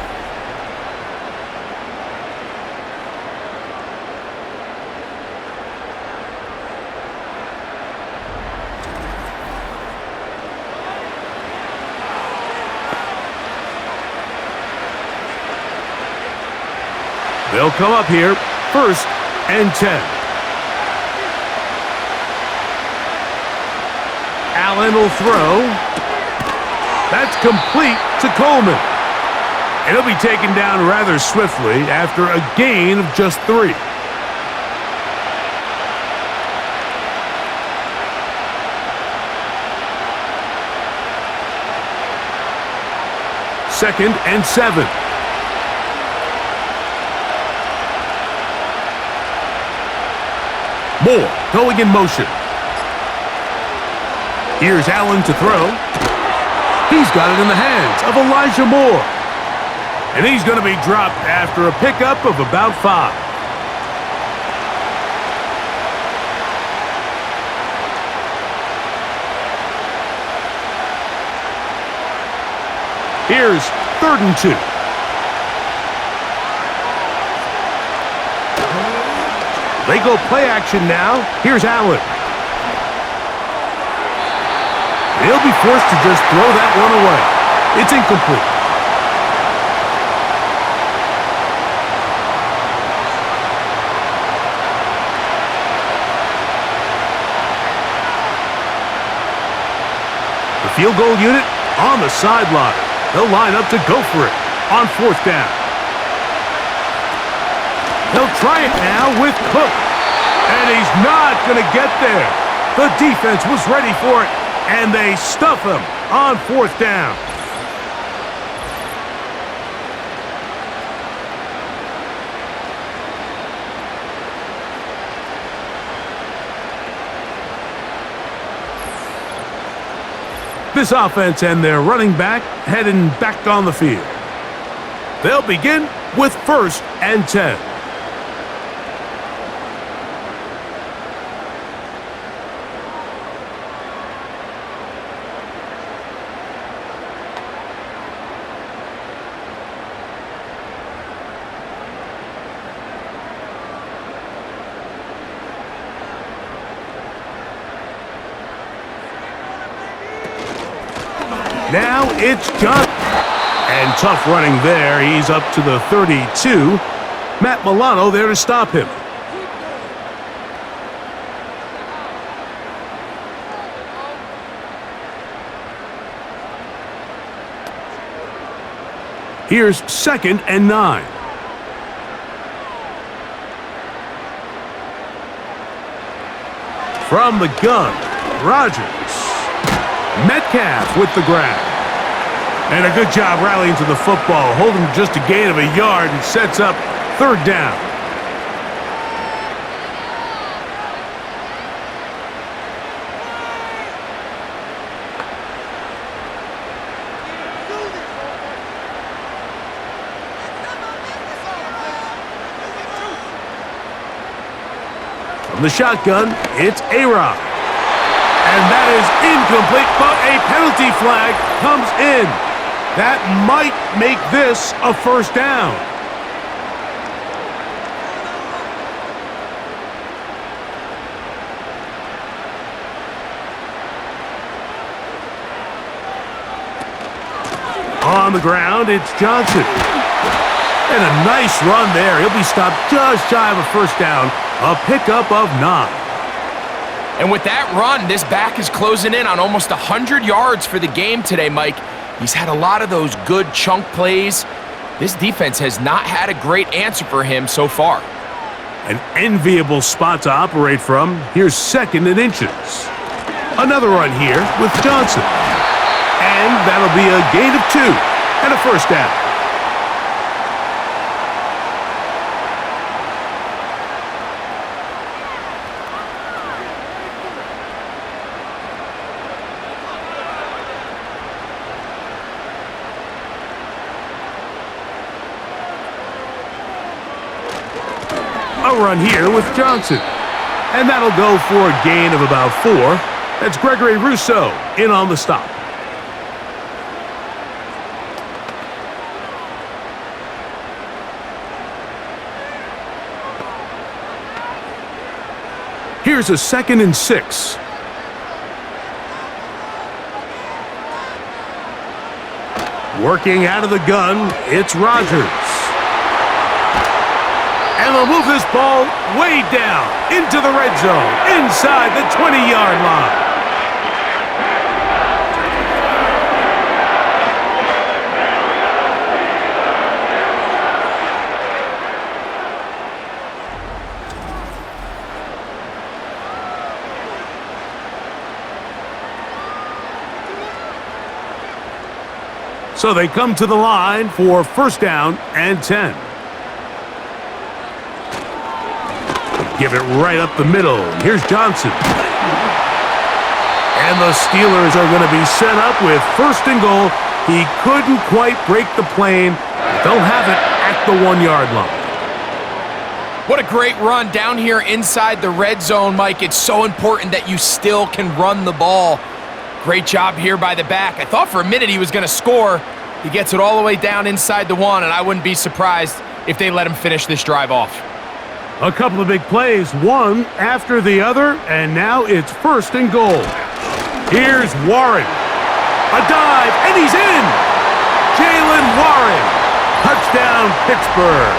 They'll come up here, first and 10. Allen will throw. That's complete to Coleman. And he'll be taken down rather swiftly after a gain of just 3. Second and 7. Moore going in motion. Here's Allen to throw. He's got it in the hands of Elijah Moore. And he's going to be dropped after a pickup of about 5. Here's third and 2. They go play action now. Here's Allen. He'll be forced to just throw that one away. It's incomplete. The field goal unit on the sideline. They'll line up to go for it on fourth down. They'll try it now with Cook. And he's not going to get there. The defense was ready for it. And they stuff him on fourth down. This offense and their running back heading back on the field. They'll begin with first and 10. Now it's John. And tough running there. He's up to the 32. Matt Milano there to stop him. Here's second and 9. From the gun, Rodgers. Metcalf with the grab. And a good job rallying to the football, holding just a gain of a yard and sets up third down. From the shotgun, it's A-Rod. And that is incomplete, but a penalty flag comes in. That might make this a first down. On the ground, it's Johnson. And a nice run there. He'll be stopped just shy of a first down. A pickup of 9. And with that run, this back is closing in on almost 100 yards for the game today, Mike. He's had a lot of those good chunk plays. This defense has not had a great answer for him so far. An enviable spot to operate from. Here's 2nd and inches. Another run here with Johnson. And that'll be a gain of 2 and a first down. A run here with Johnson. And that'll go for a gain of about 4. That's Gregory Rousseau in on the stop. Here's a 2nd and 6. Working out of the gun, it's Rodgers. And they'll move this ball way down into the red zone, inside the 20-yard line. So they come to the line for first down and 10. Give it right up the middle. Here's Johnson. And the Steelers are going to be set up with 1st and goal. He couldn't quite break the plane. They'll have it at the 1-yard line. What a great run down here inside the red zone, Mike. It's so important that you still can run the ball. Great job here by the back. I thought for a minute he was going to score. He gets it all the way down inside the 1, and I wouldn't be surprised if they let him finish this drive off. A couple of big plays, one after the other, and now it's 1st and goal. Here's Warren. A dive, and he's in! Jalen Warren. Touchdown, Pittsburgh.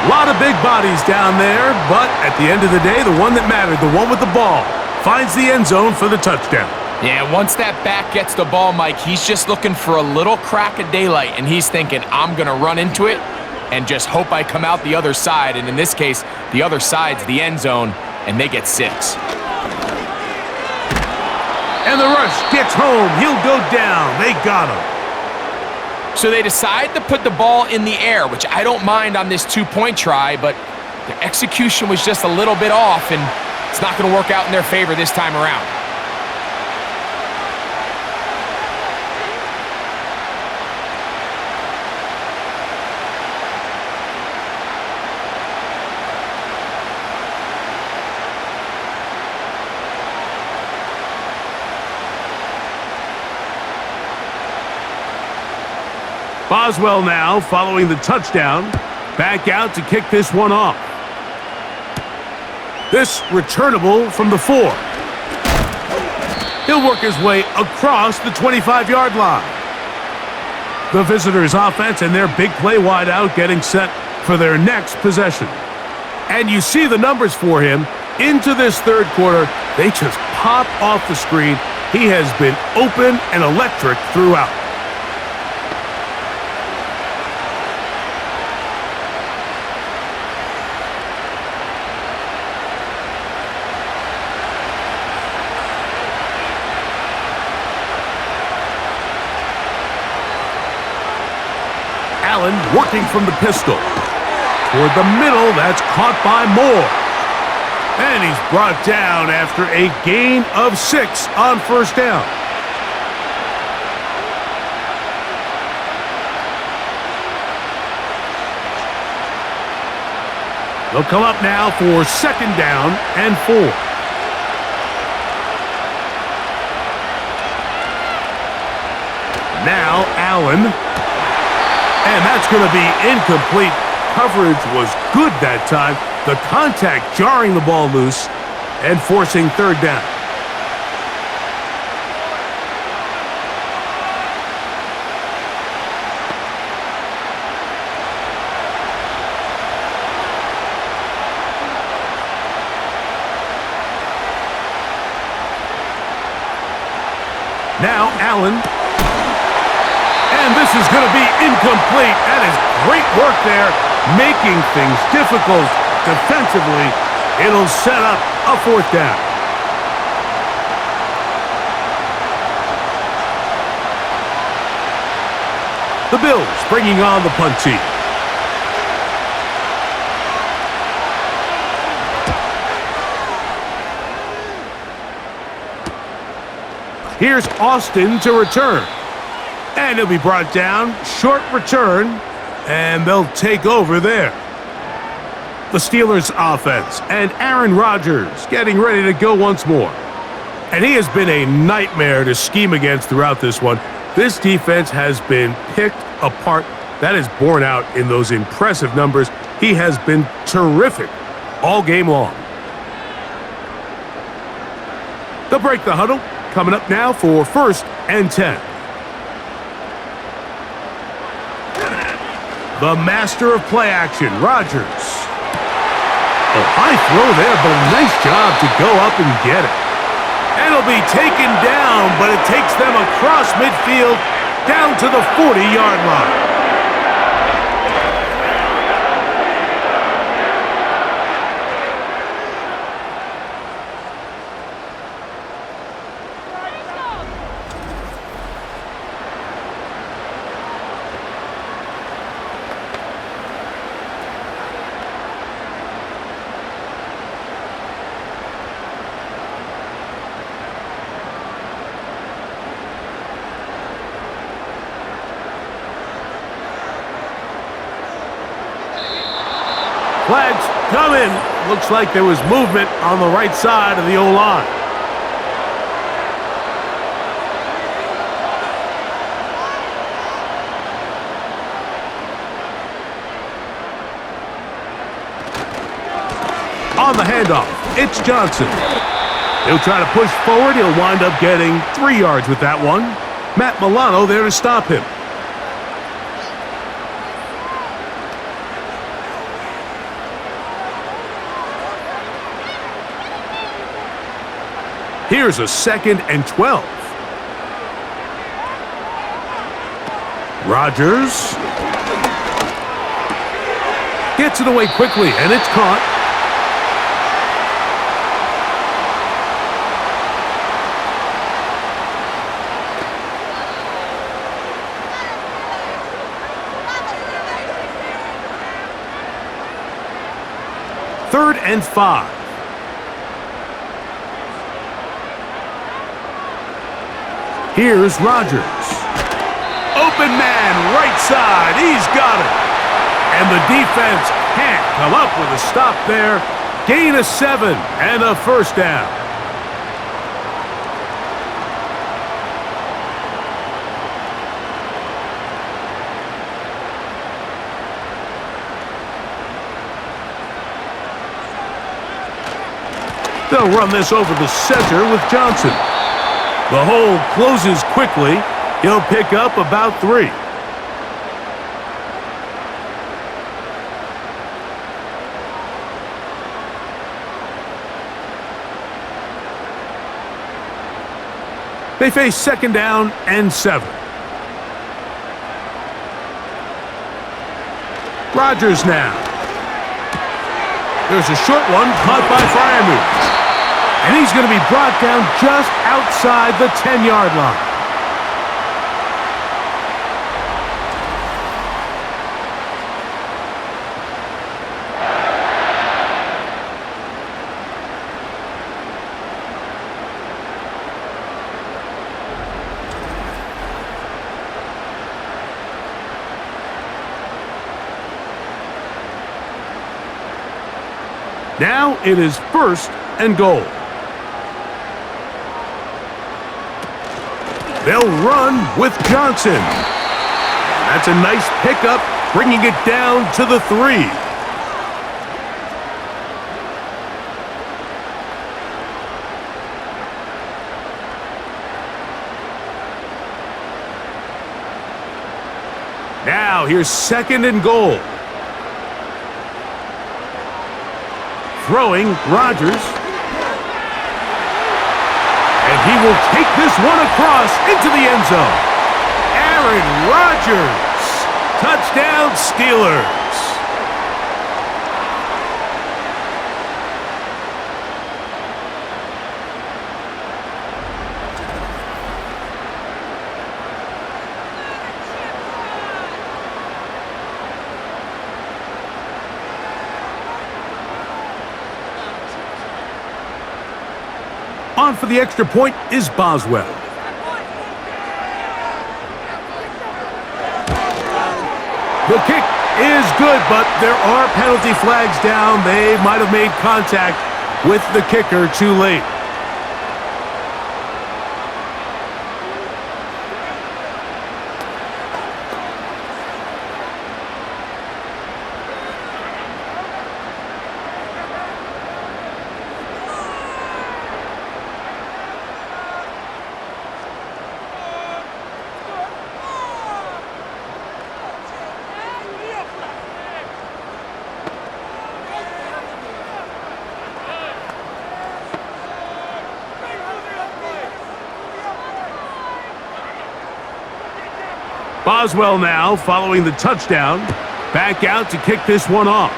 A lot of big bodies down there, but at the end of the day, the one that mattered, the one with the ball, finds the end zone for the touchdown. Yeah, once that back gets the ball, Mike, he's just looking for a little crack of daylight, and he's thinking, I'm going to run into it and just hope I come out the other side. And in this case, the other side's the end zone, and they get 6. And the rush gets home. He'll go down. They got him. So they decide to put the ball in the air, which I don't mind on this 2-point try, but their execution was just a little bit off, and it's not going to work out in their favor this time around. Boswell now following the touchdown. Back out to kick this one off. This returnable from the 4. He'll work his way across the 25-yard line. The visitors' offense and their big play wide out getting set for their next possession. And you see the numbers for him into this 3rd quarter. They just pop off the screen. He has been open and electric throughout. Allen working from the pistol. Toward the middle, that's caught by Moore. And he's brought down after a gain of 6 on first down. They'll come up now for 2nd down and 4. Now Allen. And that's going to be incomplete. Coverage was good that time. The contact jarring the ball loose and forcing 3rd down. . 2 Now Allen. And this is going to be incomplete. That is great work there, making things difficult defensively. It'll set up a fourth down. The Bills bringing on the punt team. Here's Austin to return. And he'll be brought down. Short return. And they'll take over there. The Steelers offense and Aaron Rodgers getting ready to go once more. And he has been a nightmare to scheme against throughout this one. This defense has been picked apart. That is borne out in those impressive numbers. He has been terrific all game long. They'll break the huddle. Coming up now for 1st and 10. The master of play action, Rodgers. A high throw there, but a nice job to go up and get it. And it'll be taken down, but it takes them across midfield down to the 40-yard line. Flags coming. Looks like there was movement on the right side of the O-line. On the handoff, it's Johnson. He'll try to push forward. He'll wind up getting 3 yards with that one. Matt Milano there to stop him. Here's a 2nd and 12. Rodgers gets it away quickly, and it's caught. Third and 5. Here's Rodgers. Open man, right side. He's got it. And the defense can't come up with a stop there. Gain of 7 and a first down. They'll run this over the center with Johnson. The hole closes quickly. He'll pick up about 3. They face 2nd down and 7. Rodgers now. There's a short one caught by Fryermuth. And he's going to be brought down just outside the 10-yard line. Now it is 1st and goal. They'll run with Johnson. That's a nice pickup, bringing it down to the 3. Now here's 2nd and goal. Throwing Rodgers. And He will take this one across into the end zone. Aaron Rodgers. Touchdown, Steelers. On for the extra point is Boswell. The kick is good, but there are penalty flags down. They might have made contact with the kicker too late. Boswell now following the touchdown. Back out to kick this one off.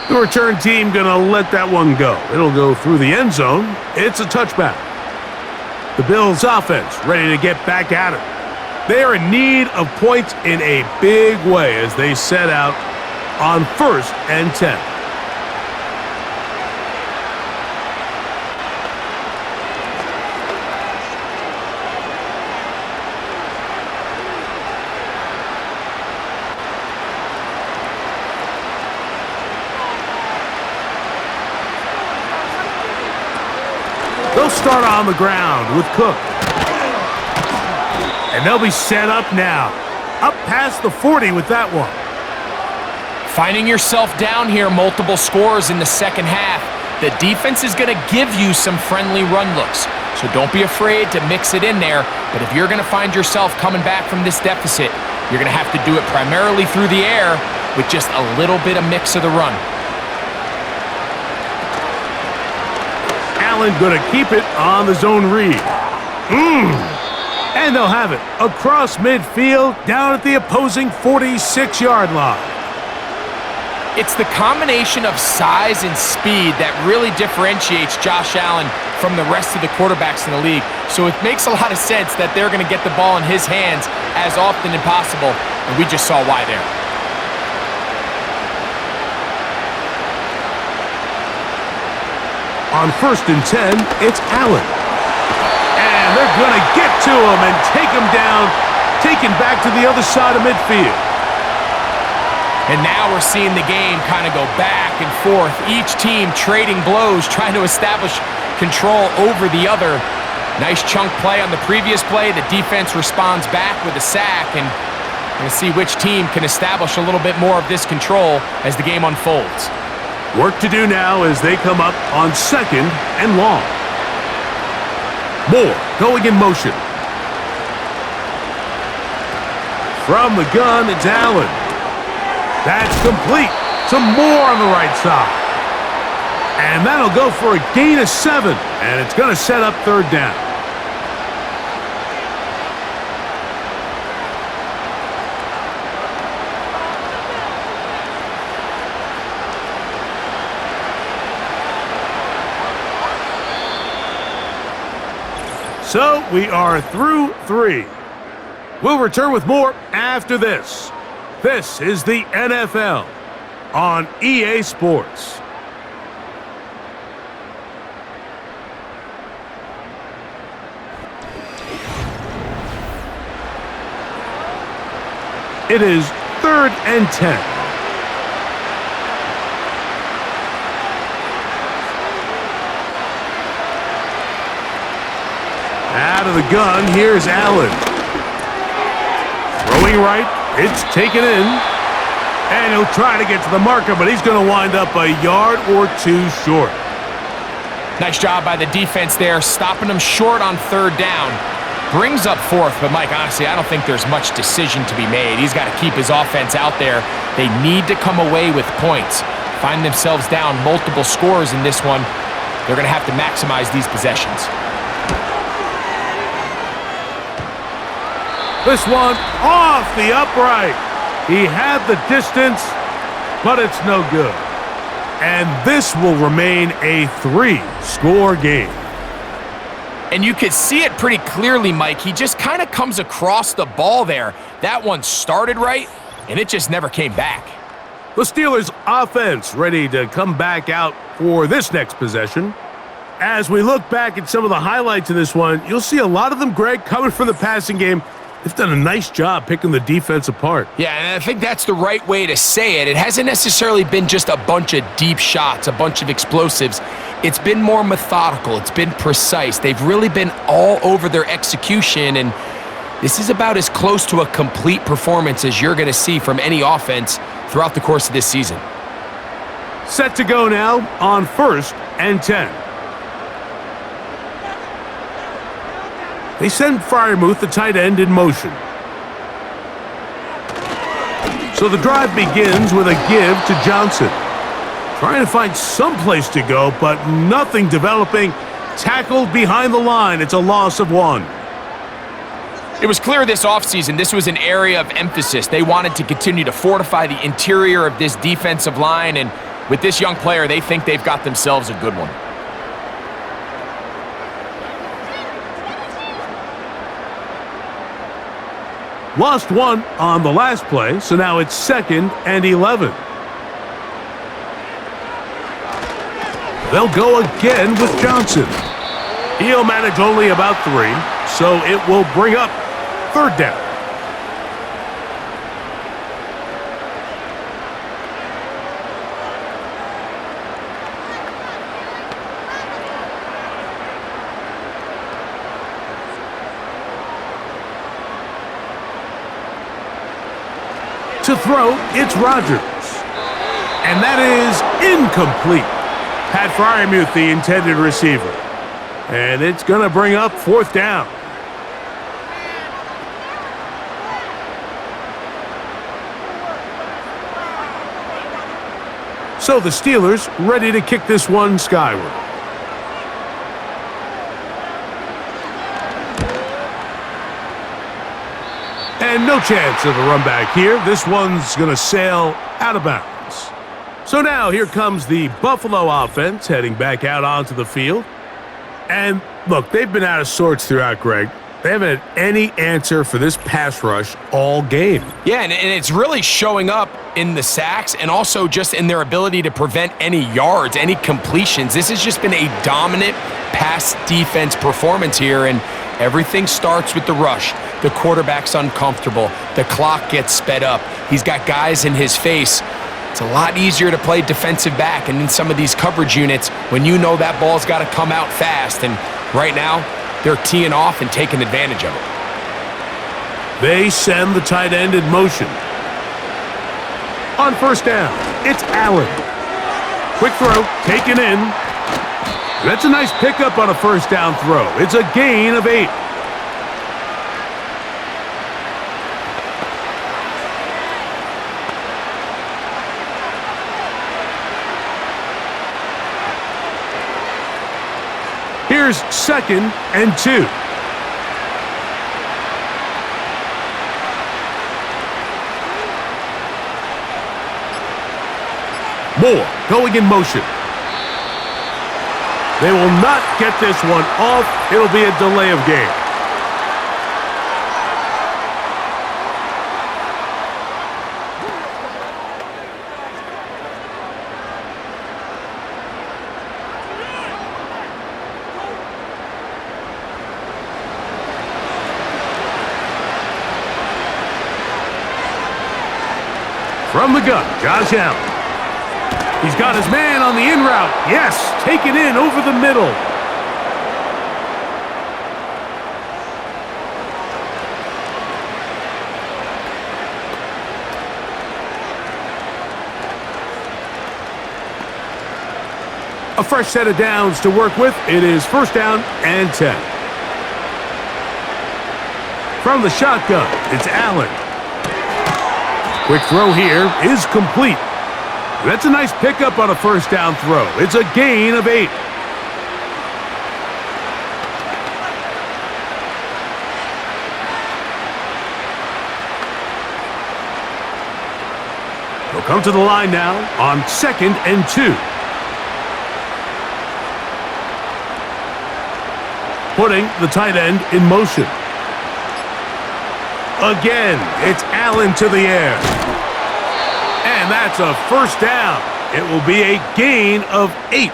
The return team gonna let that one go. It'll go through the end zone. It's a touchback. The Bills offense ready to get back at it. They are in need of points in a big way as they set out on 1st and 10. They'll start on the ground with Cook. And they'll be set up now. Up past the 40 with that one. Finding yourself down here, multiple scores in the second half. The defense is going to give you some friendly run looks. So don't be afraid to mix it in there. But if you're going to find yourself coming back from this deficit, you're going to have to do it primarily through the air with just a little bit of mix of the run. Allen going to keep it on the zone read. And they'll have it across midfield down at the opposing 46-yard line. It's the combination of size and speed that really differentiates Josh Allen from the rest of the quarterbacks in the league. So it makes a lot of sense that they're going to get the ball in his hands as often as possible, and we just saw why there. On 1st and 10, it's Allen. And they're going to get to him and take him down, taken back to the other side of midfield. And now we're seeing the game kind of go back and forth. Each team trading blows, trying to establish control over the other. Nice chunk play on the previous play. The defense responds back with a sack, and we're going to see which team can establish a little bit more of this control as the game unfolds. Work to do now as they come up on 2nd and long. Moore going in motion. From the gun, it's Allen. That's complete. Some more on the right side. And that'll go for a gain of 7. And it's going to set up 3rd down. So we are through 3. We'll return with more after this. This is the NFL on EA Sports. It is 3rd and 10. Out of the gun, here's Allen. Throwing right, it's taken in. And he'll try to get to the marker, but he's going to wind up a yard or 2 short. Nice job by the defense there, stopping them short on 3rd down. Brings up 4th, but Mike, honestly, I don't think there's much decision to be made. He's got to keep his offense out there. They need to come away with points. Find themselves down multiple scores in this one. They're going to have to maximize these possessions. This one off the upright. He had the distance, but it's no good. And this will remain a 3-score game. And you could see it pretty clearly, Mike. He just kind of comes across the ball there. That one started right, and it just never came back. The Steelers' offense ready to come back out for this next possession. As we look back at some of the highlights of this one, you'll see a lot of them, Greg, coming from the passing game. They've done a nice job picking the defense apart. Yeah, and I think that's the right way to say it. It hasn't necessarily been just a bunch of deep shots, a bunch of explosives. It's been more methodical. It's been precise. They've really been all over their execution, and this is about as close to a complete performance as you're going to see from any offense throughout the course of this season. Set to go now on 1st and 10. They send Freiermuth, the tight end, in motion. So the drive begins with a give to Johnson. Trying to find some place to go, but nothing developing. Tackled behind the line. It's a loss of 1. It was clear this offseason this was an area of emphasis. They wanted to continue to fortify the interior of this defensive line, and with this young player, they think they've got themselves a good one. Lost 1 on the last play, so now it's 2nd and 11. They'll go again with Johnson. He'll manage only about 3, so it will bring up 3rd down. To throw, it's Rodgers. And that is incomplete. Pat Freiermuth, the intended receiver. And it's going to bring up 4th down. So the Steelers ready to kick this one skyward. And no chance of a run back here. This one's going to sail out of bounds. So now here comes the Buffalo offense heading back out onto the field. And look, they've been out of sorts throughout, Greg. They haven't had any answer for this pass rush all game. Yeah, and it's really showing up in the sacks and also just in their ability to prevent any yards, any completions. This has just been a dominant pass defense performance here, and everything starts with the rush. The quarterback's uncomfortable. The clock gets sped up. He's got guys in his face. It's a lot easier to play defensive back and in some of these coverage units when you know that ball's got to come out fast. And right now, they're teeing off and taking advantage of it. They send the tight end in motion. On 1st down, it's Allen. Quick throw, taken in. That's a nice pickup on a 1st down throw. It's a gain of 8. Here's 2nd and 2. Moore going in motion. They will not get this one off. It'll be a delay of game. From the gun, Josh Allen. He's got his man on the in route. Yes, taken in over the middle. A fresh set of downs to work with. It is 1st down and 10. From the shotgun, it's Allen. Quick throw here is complete. That's a nice pickup on a 1st down throw. It's a gain of 8. come to the line now on 2nd and 2. Putting the tight end in motion. Again, it's Allen to the air. And that's a first down. It will be a gain of 8.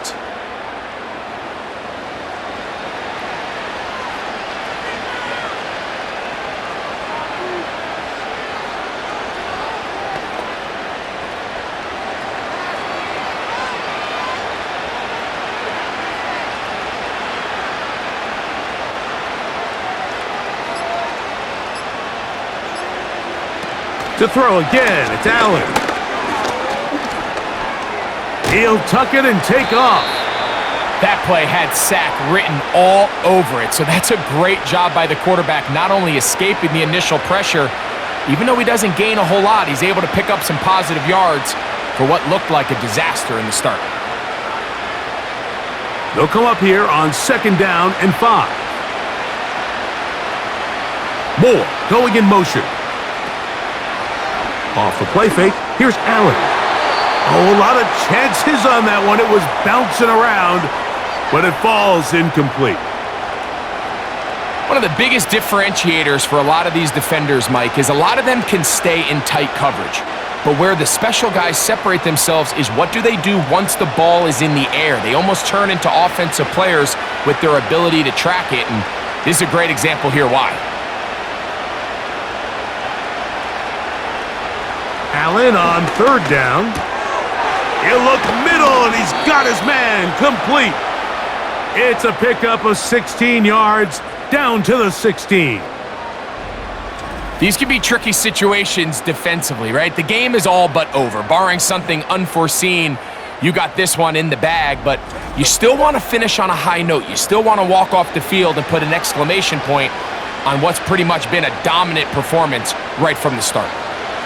To throw again, it's Allen. He'll tuck it and take off. That play had sack written all over it, so that's a great job by the quarterback, not only escaping the initial pressure, even though he doesn't gain a whole lot, he's able to pick up some positive yards for what looked like a disaster in the start. They'll come up here on 2nd down and 5. Moore going in motion. Off the play fake, here's Allen. Oh, a lot of chances on that one. It was bouncing around, but it falls incomplete. One of the biggest differentiators for a lot of these defenders, Mike, is a lot of them can stay in tight coverage. But where the special guys separate themselves is what do they do once the ball is in the air? They almost turn into offensive players with their ability to track it, and this is a great example here why. Allen on 3rd down. He'll look middle, and he's got his man complete. It's a pickup of 16 yards down to the 16. These can be tricky situations defensively, right? The game is all but over. Barring something unforeseen, you got this one in the bag, but you still want to finish on a high note. You still want to walk off the field and put an exclamation point on what's pretty much been a dominant performance right from the start.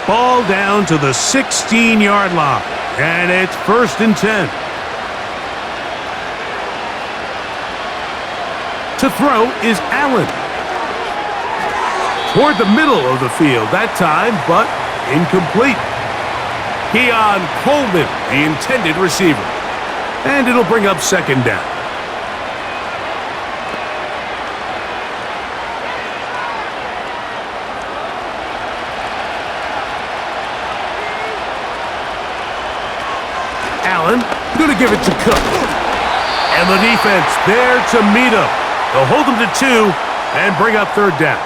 Ball down to the 16-yard line, and it's 1st and 10. To throw is Allen. Toward the middle of the field that time, but incomplete. Keon Coleman, the intended receiver. And it'll bring up 2nd down. Allen, going to give it to Cook. And the defense there to meet him. They'll hold him to 2 and bring up 3rd down.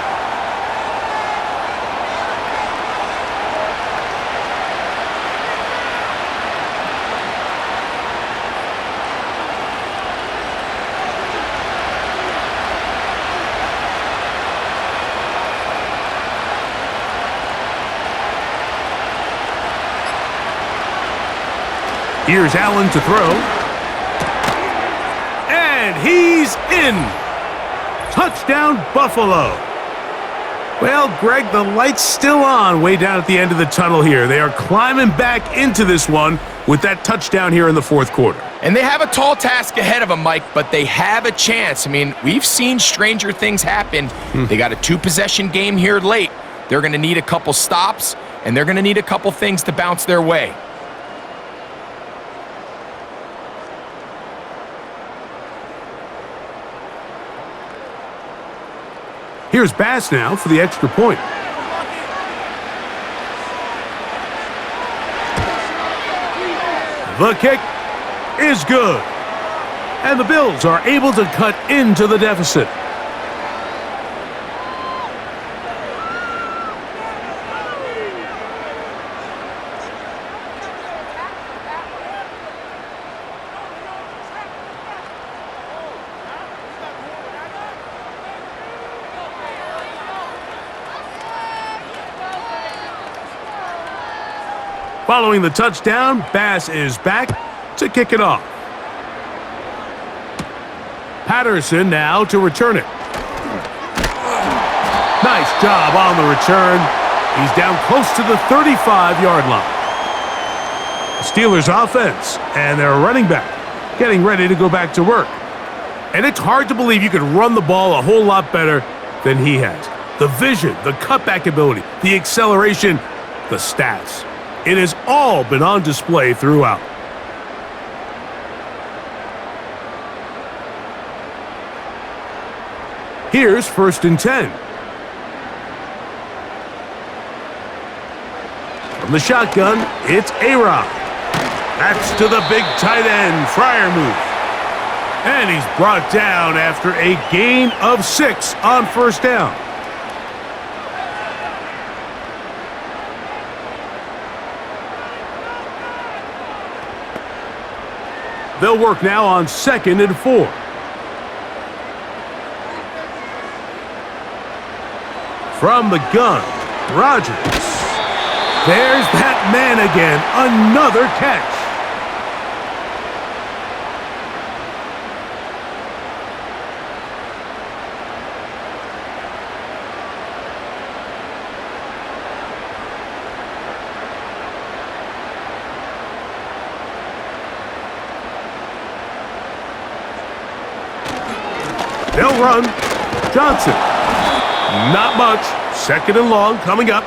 Here's Allen to throw. And he's in. Touchdown, Buffalo. Well, Greg, the light's still on way down at the end of the tunnel here. They are climbing back into this one with that touchdown here in the 4th quarter. And they have a tall task ahead of them, Mike, but they have a chance. I mean, we've seen stranger things happen. They got a 2-possession game here late. They're going to need a couple stops, and they're going to need a couple things to bounce their way. Here's Bass now for the extra point. The kick is good. And the Bills are able to cut into the deficit. Following the touchdown, Bass is back to kick it off. Patterson now to return it. Nice job on the return. He's down close to the 35-yard line. Steelers offense and their running back getting ready to go back to work. And it's hard to believe you could run the ball a whole lot better than he has. The vision, the cutback ability, the acceleration, the stats. It has all been on display throughout. Here's 1st and 10. From the shotgun, it's A-Rod. That's to the big tight end, Freiermuth. And he's brought down after a gain of 6 on 1st down. They'll work now on 2nd and 4. From the gun, Rodgers. There's that man again, another catch. They'll run. Johnson. Not much. 2nd and long coming up.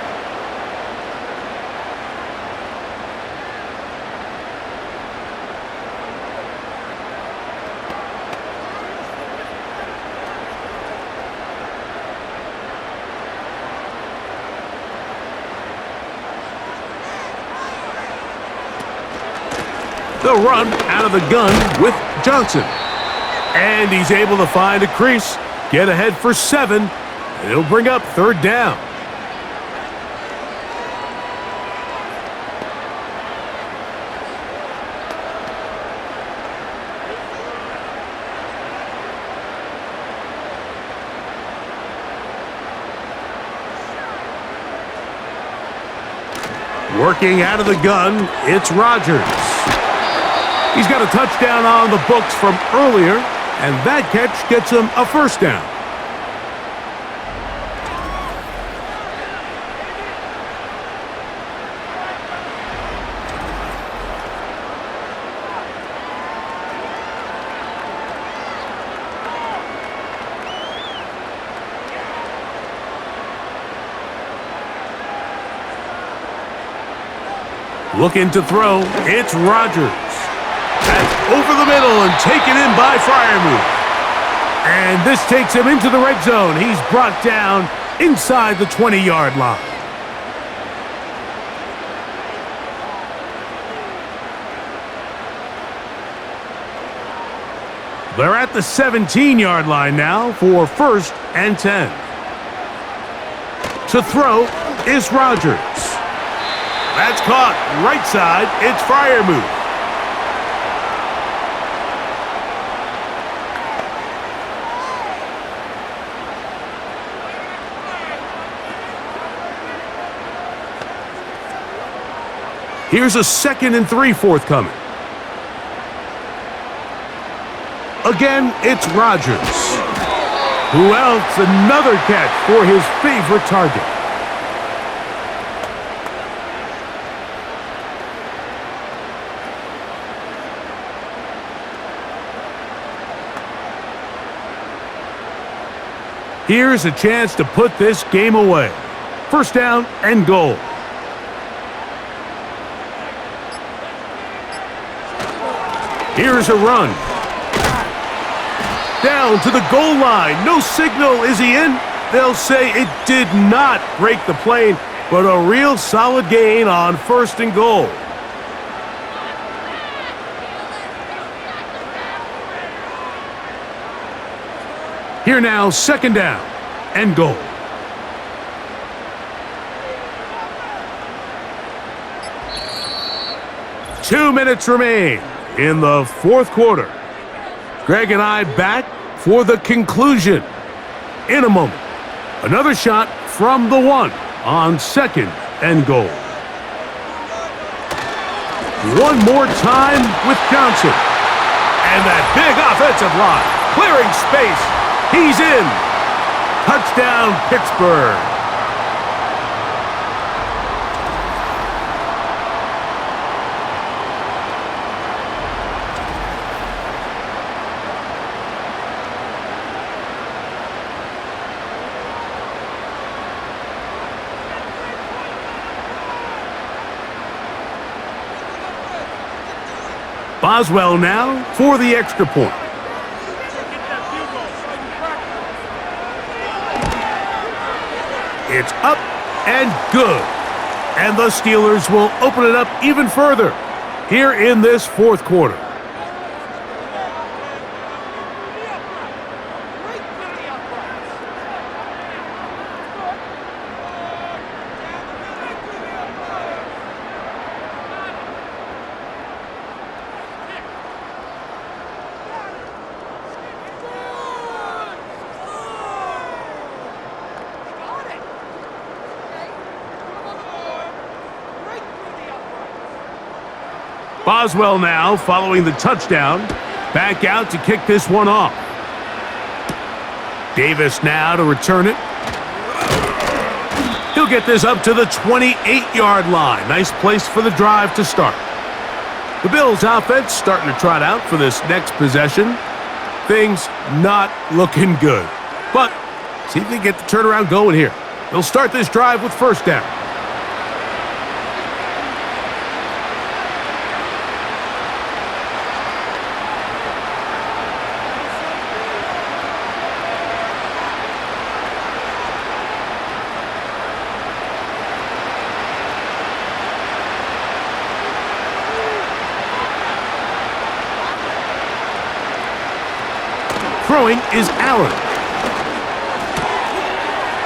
They'll run out of the gun with Johnson. And he's able to find a crease, get ahead for 7, and it'll bring up 3rd down. Working out of the gun, it's Rodgers. He's got a touchdown on the books from earlier, and that catch gets him a 1st down. Looking to throw, it's Rodgers. That's over the middle and taken in by Freiermuth. And this takes him into the red zone. He's brought down inside the 20-yard line. They're at the 17-yard line now for 1st and 10. To throw is Rodgers. That's caught right side. It's Freiermuth. Here's a 2nd and 3 forthcoming. Again, it's Rodgers. Who else? Another catch for his favorite target. Here's a chance to put this game away. 1st down and goal. Here's a run. Down to the goal line. No signal. Is he in? They'll say it did not break the plane, but a real solid gain on 1st and goal. Here now, 2nd down and goal. Two minutes remain in the 4th quarter. Greg and I back for the conclusion. In a moment, another shot from the 1 on 2nd and goal. One more time with Johnson. And that big offensive line clearing space. He's in. Touchdown, Pittsburgh. Boswell now for the extra point. It's up and good. And the Steelers will open it up even further here in this fourth quarter. Boswell now following the touchdown. Back out to kick this one off. Davis now to return it. He'll get this up to the 28-yard line. Nice place for the drive to start. The Bills offense starting to trot out for this next possession. Things not looking good. But see if they get the turnaround going here. They'll start this drive with first down. Throwing is Allen.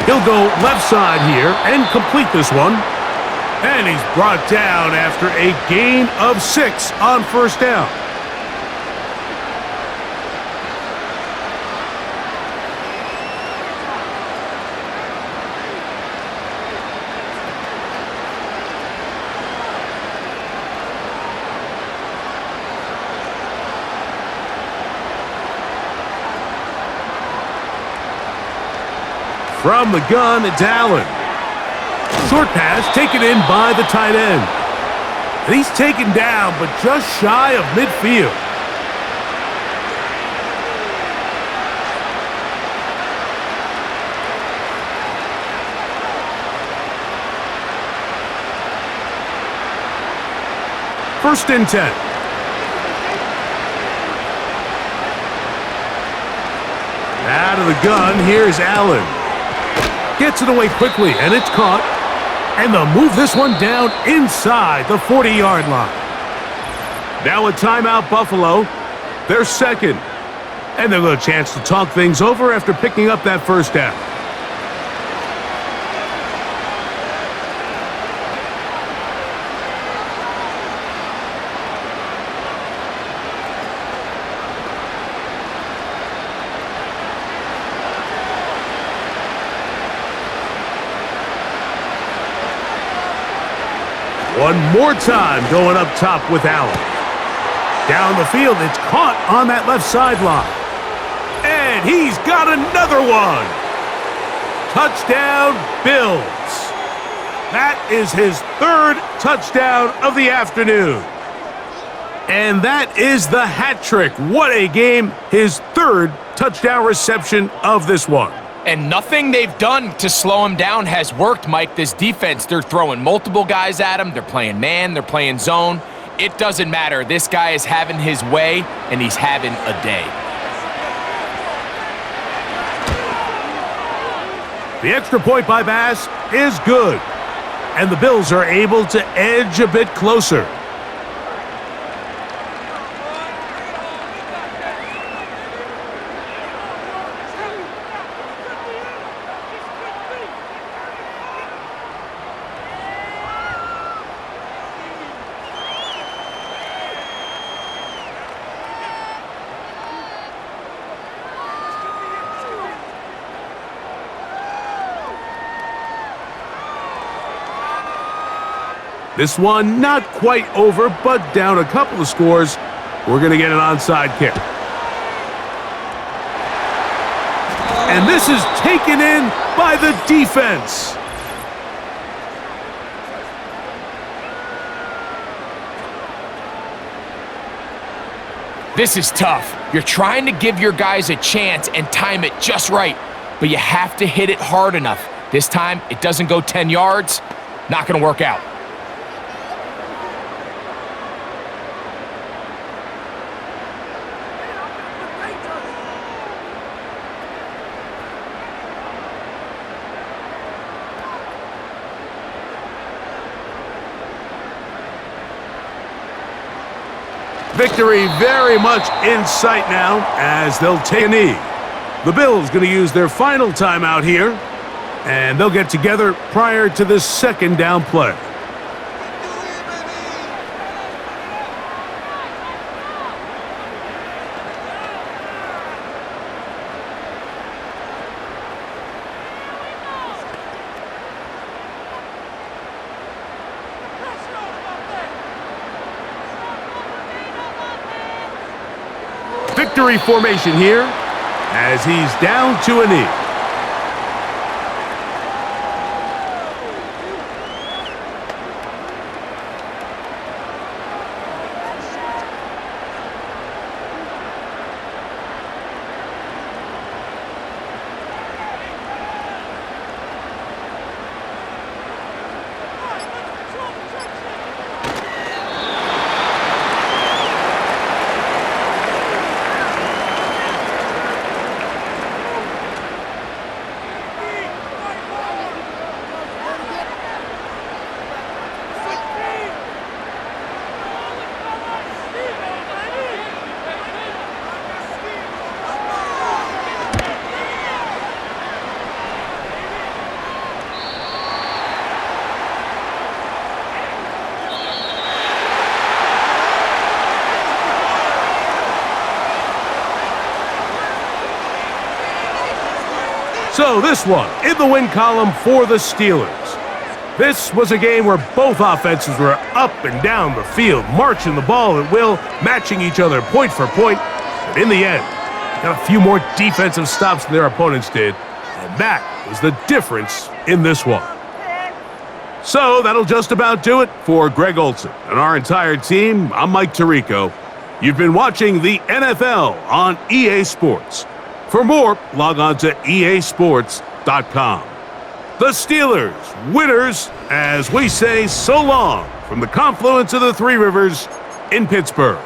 He'll go left side here and complete this one. And he's brought down after a gain of 6 on first down. From the gun, it's Allen. Short pass taken in by the tight end. And he's taken down, but just shy of midfield. First and 10. Out of the gun, here's Allen. Gets it away quickly, and it's caught. And they'll move this one down inside the 40-yard line. Now a timeout, Buffalo. They're second. And they'll get a chance to talk things over after picking up that first down. One more time going up top with Allen. Down the field, it's caught on that left sideline. And he's got another one. Touchdown, Bills. That is his third touchdown of the afternoon. And that is the hat trick. What a game. His third touchdown reception of this one. And nothing they've done to slow him down has worked, Mike. This defense, they're throwing multiple guys at him. They're playing man. They're playing zone. It doesn't matter. This guy is having his way, and he's having a day. The extra point by Bass is good. And the Bills are able to edge a bit closer. This one not quite over, but down a couple of scores. We're going to get an onside kick. And this is taken in by the defense. This is tough. You're trying to give your guys a chance and time it just right, but you have to hit it hard enough. This time, it doesn't go 10 yards. Not going to work out. Victory very much in sight now as they'll take a knee. The Bills going to use their final timeout here, and they'll get together prior to the second down play. Victory formation here as he's down to a knee. So this one in the win column for the Steelers. This was a game where both offenses were up and down the field, marching the ball at will, matching each other point for point. But in the end, got a few more defensive stops than their opponents did, and that was the difference in this one. So that'll just about do it for Greg Olson and our entire team. I'm Mike Tirico. You've been watching the NFL on EA Sports. For more, log on to easports.com. The Steelers, winners, as we say so long from the confluence of the Three Rivers in Pittsburgh.